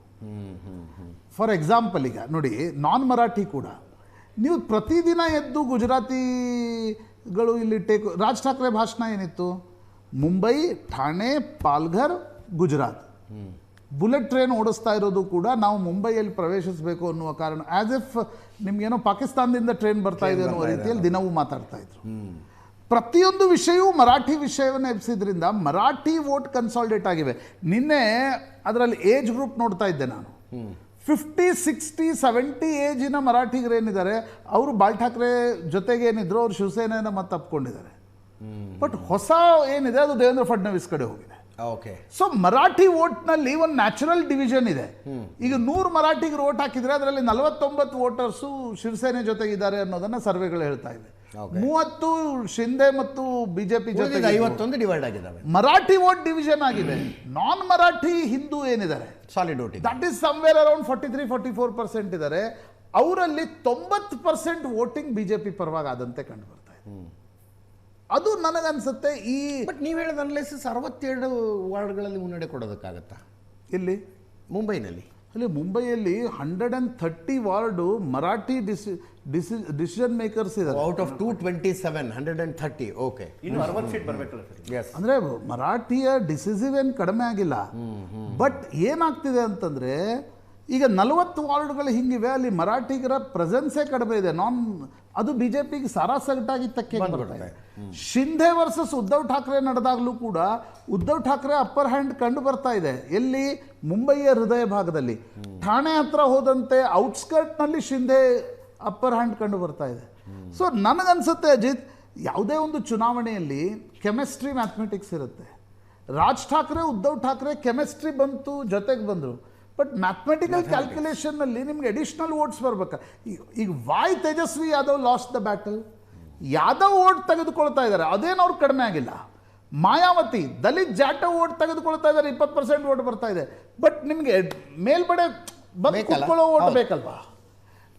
ಫಾರ್ ಎಕ್ಸಾಂಪಲ್, ಈಗ ನೋಡಿ, ನಾನ್ ಮರಾಠಿ ಕೂಡ ನೀವು ಪ್ರತಿದಿನ ಎದ್ದು ಗುಜರಾತಿಗಳು ಇಲ್ಲಿ ರಾಜ್ ಠಾಕ್ರೆ ಭಾಷಣ ಏನಿತ್ತು, ಮುಂಬೈ, ಠಾಣೆ, ಪಾಲ್ಘರ್, ಗುಜರಾತ್ ಬುಲೆಟ್ ಟ್ರೈನ್ ಓಡಿಸ್ತಾ ಇರೋದು ಕೂಡ ನಾವು ಮುಂಬೈಯಲ್ಲಿ ಪ್ರವೇಶಿಸಬೇಕು ಅನ್ನುವ ಕಾರಣ, ಆಸ್ ಇಫ್ ನಿಮ್ಗೇನೋ ಪಾಕಿಸ್ತಾನದಿಂದ ಟ್ರೈನ್ ಬರ್ತಾ ಇದೆ ಅನ್ನುವ ರೀತಿಯಲ್ಲಿ ದಿನವೂ ಮಾತಾಡ್ತಾ ಇದ್ರು. ಪ್ರತಿಯೊಂದು ವಿಷಯವೂ ಮರಾಠಿ ವಿಷಯವನ್ನು ಎಬ್ಸಿದ್ರಿಂದ ಮರಾಠಿ ವೋಟ್ ಕನ್ಸಾಲಿಡೇಟ್ ಆಗಿವೆ. ನಿನ್ನೆ ಅದರಲ್ಲಿ ಏಜ್ ಗ್ರೂಪ್ ನೋಡ್ತಾ ಇದ್ದೆ ನಾನು, 50, 60, 70 ಏಜಿನ ಮರಾಠಿಗರೇನಿದ್ದಾರೆ ಅವರು ಬಾಳ್ ಠಾಕ್ರೆ ಜೊತೆಗೆ ಏನಿದ್ರು ಅವ್ರು ಶಿವಸೇನೆಯನ್ನು ಮತ್ತೆ ತಪ್ಪಿಕೊಂಡಿದ್ದಾರೆ. ಬಟ್ ಹೊಸ ಏನಿದೆ ಅದು ದೇವೇಂದ್ರ ಫಡ್ನವೀಸ್ ಕಡೆ ಹೋಗಿದೆ. ಓಕೆ. ಸೊ ಮರಾಠಿ ವೋಟ್ನಲ್ಲಿ ಒಂದು ನ್ಯಾಚುರಲ್ ಡಿವಿಷನ್ ಇದೆ. ಈಗ 100 ಮರಾಠಿಗರು ವೋಟ್ ಹಾಕಿದ್ರೆ ಅದರಲ್ಲಿ 49 ವೋಟರ್ಸು ಶಿವಸೇನೆ ಜೊತೆಗಿದ್ದಾರೆ ಅನ್ನೋದನ್ನ ಸರ್ವೆಗಳು ಹೇಳ್ತಾ ಇದೆ. 30 ಶಿಂದೆ ಮತ್ತು BJP ಜೊತೆಗೆ 51 ಡಿವೈಡ್ ಆಗಿದ್ದಾವೆ. ಮರಾಠಿ ವೋಟ್ ಡಿವಿಷನ್ ಆಗಿದೆ. ನಾನ್ ಮರಾಠಿ ಹಿಂದೂ ಏನಿದ್ದಾರೆ, solid voting, that is somewhere around 43-44% ಇದ್ದಾರೆ. ಅವರಲ್ಲಿ 90% ವೋಟಿಂಗ್ BJP ಪರವಾಗಿ ಆದಂತೆ ಕಂಡು ಬರ್ತಾ ಇದೆ. ಅದು ನನಗನ್ಸುತ್ತೆ ಈ, ಬಟ್ ನೀವು ಹೇಳಿದ ಅನಲೈಸಿಸ್ 62 ವಾರ್ಡ್ಗಳಲ್ಲಿ ಮುನ್ನಡೆ ಕೊಡೋದಕ್ಕಾಗತ್ತಾ? ಇಲ್ಲಿ ಮುಂಬೈನಲ್ಲಿ, ಅಲ್ಲಿ ಮುಂಬೈಯಲ್ಲಿ 130 ವಾರ್ಡು ಮರಾಠಿ ಡಿಸಿಷನ್ ಮೇಕರ್ಸ್ ಇದ್ದಾರೆ. Out of 227, 130. ಓಕೆ, ಇನ್ನು 60 ಸೀಟ್ ಬರಬೇಕಲ್ಲ ಸರ್. ಎಸ್. ಅಂದ್ರೆ ಮರಾಠಿಯ ಡಿಸಿಸಿವ್ ಏನು ಕಡಿಮೆ ಆಗಿಲ್ಲ. ಬಟ್ ಏನಾಗ್ತಿದೆ ಅಂತಂದ್ರೆ, ಈಗ 40 ವಾರ್ಡ್ಗಳು ಹಿಂಗಿವೆ, ಅಲ್ಲಿ ಮರಾಠಿಗರ ಪ್ರೆಸೆನ್ಸೇ ಕಡಿಮೆ ಇದೆ. ಅದು BJPಗೆ ಸಾರಾಸಗಟಾಗಿ ತಕ್ಕೆ ಬರ್ತಾ ಇದೆ. ಶಿಂಧೆ ವರ್ಸಸ್ ಉದ್ಧವ್ ಠಾಕ್ರೆ ನಡೆದಾಗಲೂ ಕೂಡ ಉದ್ಧವ್ ಠಾಕ್ರೆ ಅಪ್ಪರ್ ಹ್ಯಾಂಡ್ ಕಂಡು ಬರ್ತಾ ಇದೆ. ಎಲ್ಲಿ? ಮುಂಬಯಿಯ ಹೃದಯ ಭಾಗದಲ್ಲಿ. ಠಾಣೆ ಹತ್ರ ಹೋದಂತೆ ಔಟ್ಸ್ಕರ್ಟ್ನಲ್ಲಿ ಶಿಂಧೆ ಅಪ್ಪರ್ ಹ್ಯಾಂಡ್ ಕಂಡು ಬರ್ತಾ ಇದೆ. ಸೊ ನನಗನ್ಸುತ್ತೆ ಅಜಿತ್, ಯಾವುದೇ ಒಂದು ಚುನಾವಣೆಯಲ್ಲಿ ಕೆಮಿಸ್ಟ್ರಿ ಮ್ಯಾಥಮೆಟಿಕ್ಸ್ ಇರುತ್ತೆ. ರಾಜ್ ಠಾಕ್ರೆ ಉದ್ಧವ್ ಠಾಕ್ರೆ ಕೆಮಿಸ್ಟ್ರಿ ಬಂತು, ಜೊತೆಗೆ ಬಂದರು. ಬಟ್ ಮ್ಯಾಥಮೆಟಿಕಲ್ ಕ್ಯಾಲ್ಕುಲೇಷನ್ನಲ್ಲಿ ನಿಮ್ಗೆ ಅಡಿಷ್ನಲ್ ವೋಟ್ಸ್ ಬರ್ಬೇಕು. ಈಗ why Tejashwi Yadav lost the battle, Yadav vote ತೆಗೆದುಕೊಳ್ತಾ ಇದ್ದಾರೆ, ಅದೇನು ಅವ್ರು ಕಡಿಮೆ ಆಗಿಲ್ಲ. ಮಾಯಾವತಿ, ದಲಿತ್ ಜಾಟವ್ ವೋಟ್ ತೆಗೆದುಕೊಳ್ತಾ ಇದ್ದಾರೆ, 20% ವೋಟ್ ಬರ್ತಾ ಇದೆ. ಬಟ್ ನಿಮಗೆ ಮೇಲ್ಬಡೆ ಬಂದು ಕೂತ್ಕೊಳ್ಳೋ ವೋಟ್ ಬೇಕಲ್ವಾ?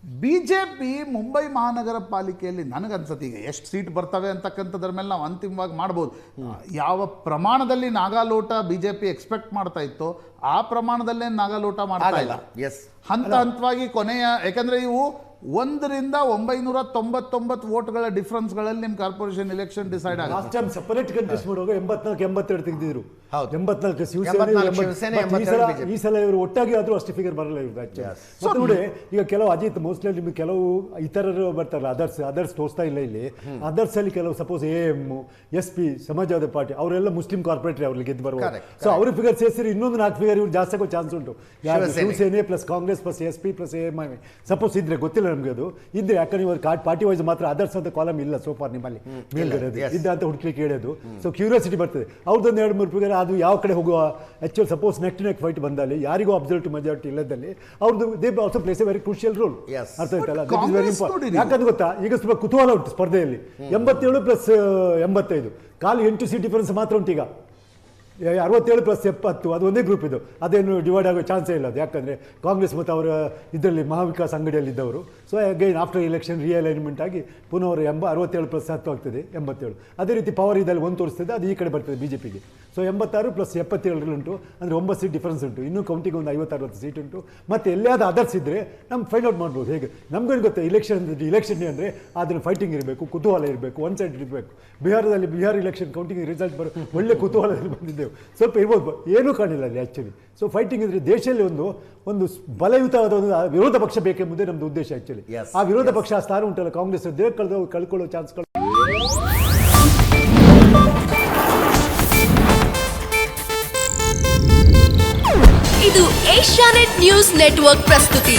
BJP ಮುಂಬೈ ಮಹಾನಗರ ಪಾಲಿಕೆಯಲ್ಲಿ ನನಗನ್ಸುತ್ತೆ ಈಗ ಎಷ್ಟು ಸೀಟ್ ಬರ್ತವೆ ಅಂತಕ್ಕಂಥದ್ರ ಮೇಲೆ ನಾವು ಅಂತಿಮವಾಗಿ ಮಾಡ್ಬೋದು. ಯಾವ ಪ್ರಮಾಣದಲ್ಲಿ ನಾಗಾಲೋಟ BJP ಎಕ್ಸ್ಪೆಕ್ಟ್ ಮಾಡ್ತಾ ಇತ್ತೋ ಆ ಪ್ರಮಾಣದಲ್ಲೇ ನಾಗಾಲೋಟ ಮಾಡ್ತಾ ಇಲ್ಲ. ಹಂತ ಹಂತವಾಗಿ ಕೊನೆಯ, ಯಾಕಂದ್ರೆ ಇವು 1ರಿಂದ 999 ವೋಟ್ಗಳ ಡಿಫ್ರೆನ್ಸ್ಗಳಲ್ಲಿ ನಿಮ್ಮ ಕಾರ್ಪೊರೇಷನ್ ಎಲೆಕ್ಷನ್ ಡಿಸೈಡ್ ಆಗುತ್ತೆ. ಲಾಸ್ಟ್ ಟೈಮ್ ಸಪರೇಟ್ ಕಂಟೆಸ್ಟ್ ಮಾಡುವಾಗ 84-82 ತೆಗೆದಿದ್ರು. 84 ಶಿವಸೇನೆ, ಈ ಸಲ ಇವರು ಒಟ್ಟಾಗಿ ಆದ್ರೂ ಅಷ್ಟು ಫಿಗರ್ ಬರಲ್ಲ ಇವ್ರಿಗೆ. ನೋಡಿ, ಈಗ ಕೆಲವು ಅಜಿತ್ ಮೋಸ್ಟ್ಲಿ ನಿಮಗೆ ಕೆಲವು ಇತರರು ಬರ್ತಾರಲ್ಲ, ಅದರ್ಸ್ ತೋರಿಸ್ತಾ ಇಲ್ಲ ಇಲ್ಲಿ. ಅದರ್ಸ್ ಅಲ್ಲಿ ಕೆಲವು suppose AM, SP, Samajwadi party ಅವರೆಲ್ಲ ಮುಸ್ಲಿಂ ಕಾರ್ಪೊರೇಟರ್ ಅವ್ರಿಗೆ ಗೆದ್ದು ಬರುವ. ಸೊ ಅವ್ರ ಫಿಗರ್ ಸೇರಿಸಿ ಇನ್ನೊಂದು 4 ಫಿಗರ್ ಇವ್ರು ಜಾಸ್ತಿ ಆಗೋ ಚಾನ್ಸ್ ಉಂಟು. Shiv Sena plus Congress plus SP plus AMI suppose ಇದ್ರೆ, ಗೊತ್ತಿಲ್ಲ ನಮಗೆ ಅದು ಇದ್ರೆ, ಯಾಕಂದ್ರೆ ಇವಾಗ ಪಾರ್ಟಿ ವೈಸ್ ಮಾತ್ರ ಅದರ್ಸ್ ಅಂತ ಕಾಲಮ್ ಇಲ್ಲ ಸೋಫಾರ್ ನಿಮ್ಮಲ್ಲಿ ಮೇಲ್ಗಡೆ ಅದು yes. ಇದ್ದ ಅಂತ ಹುಡುಕ್ಲಿಕ್ಕೆ ಹೇಳೋದು. ಸೊ ಕ್ಯೂರಿಯಾಸಿಟಿ ಬರ್ತದೆ ಅವ್ರದ್ದೊಂದು 2-3 ಪ್ರಕಾರ ಅದು ಯಾವ ಕಡೆ ಹೋಗುವ. Actual suppose neck to neck fight ಬಂದಲ್ಲಿ ಯಾರಿಗೂ ಅಬ್ಸಲ್ಯೂಟ್ ಮೆಜಾರಿಟಿ ಇಲ್ಲದಲ್ಲಿ ಅವ್ರದ್ದು they also plays a very crucial role. Yes. ಅರ್ಥ ಆಯ್ತಲ್ಲ? But Congress ನೋಡಿ ನೀವು. ಯಾಕಂದ್ರೆ ಗೊತ್ತಾ, ಈಗ ಸ್ವಲ್ಪ ಕುತೂಹಲ ಉಂಟು ಸ್ಪರ್ಧೆಯಲ್ಲಿ. 87 ಪ್ಲಸ್ 85 ಕಾಲು 8 ಸೀಟ್ ಡಿಫರೆನ್ಸ್ ಮಾತ್ರ ಉಂಟು ಈಗ. 67 ಪ್ಲಸ್ 70 ಅದು ಒಂದೇ ಗ್ರೂಪ್ ಇದು, ಅದೇನು ಡಿವೈಡ್ ಆಗೋ ಚಾನ್ಸೇ ಇಲ್ಲ ಅದು. ಯಾಕಂದರೆ ಕಾಂಗ್ರೆಸ್ ಮತ್ತು ಅವರ ಇದರಲ್ಲಿ ಮಹಾವಿಕಾಸ್ ಅಂಗಡಿಯಲ್ಲಿದ್ದವರು. So again after election realignment ಆಗಿ ಪುನಃ ಅವರು 67 ಪ್ಲಸ್ 10 ಆಗ್ತದೆ 87. ಅದೇ ರೀತಿ ಪವರ್ ಇದಲ್ಲಿ ಒಂದು ತೋರಿಸ್ತದೆ, ಅದು ಈ ಕಡೆ ಬರ್ತದೆ BJPಗೆ. ಸೊ 86 ಪ್ಲಸ್ 77 ಉಂಟು, ಅಂದರೆ 9 ಸೀಟ್ ಡಿಫರೆನ್ಸ್ ಉಂಟು. ಇನ್ನೂ ಕೌಂಟಿಗೆ ಒಂದು 50-60 ಸೀಟ್ ಉಂಟು. ಮತ್ತು ಎಲ್ಲಿಯಾದ ಅದರ್ಸ್ ಇದ್ದರೆ ನಮ್ಗೆ ಫೈಂಡ್ ಔಟ್ ಮಾಡ್ಬೋದು. ಹೇಗೆ ನಮ್ಗೇನು ಗೊತ್ತಾ, ಇಲೆಕ್ಷನ್ ಅಂದರೆ ಅದನ್ನು ಫೈಟಿಂಗ್ ಇರಬೇಕು, ಕುತೂಹಲ ಇರಬೇಕು, ಒನ್ ಸೈಡ್ ಇರಬೇಕು. ಬಿಹಾರ ಇಲೆಕ್ಷನ್ ಕೌಂಟಿಂಗ್ ರಿಸಲ್ಟ್ ಒಳ್ಳೆ ಕುತೂಹಲದಲ್ಲಿ ಬಂದಿದ್ದೆವು. ಸ್ವಲ್ಪ ಇರ್ಬೋದು, ಏನೂ ಕಾಣಿಲ್ಲ ಅಲ್ಲಿ ಆ್ಯಕ್ಚುಲಿ. ಸೊ ಫೈಟಿಂಗ್ ಇದ್ರೆ ದೇಶದಲ್ಲಿ ಒಂದು ಬಲಯುತವಾದ ಒಂದು ವಿರೋಧ ಪಕ್ಷ ಬೇಕೆಂಬುದೇ ನಮ್ಮದು ಉದ್ದೇಶ ಆ್ಯಕ್ಚುಲಿ. Yes, ಆ ವಿರೋಧ ಪಕ್ಷ ಆ ಸ್ಥಾನ ಉಂಟಲ್ಲ ಕಾಂಗ್ರೆಸ್ ಕಳ್ಕೊಳ್ಳೋ ಚಾನ್ಸ್ಗಳು. ಇದು ಏಷ್ಯಾನೆಟ್ ನ್ಯೂಸ್ ನೆಟ್ವರ್ಕ್ ಪ್ರಸ್ತುತಿ.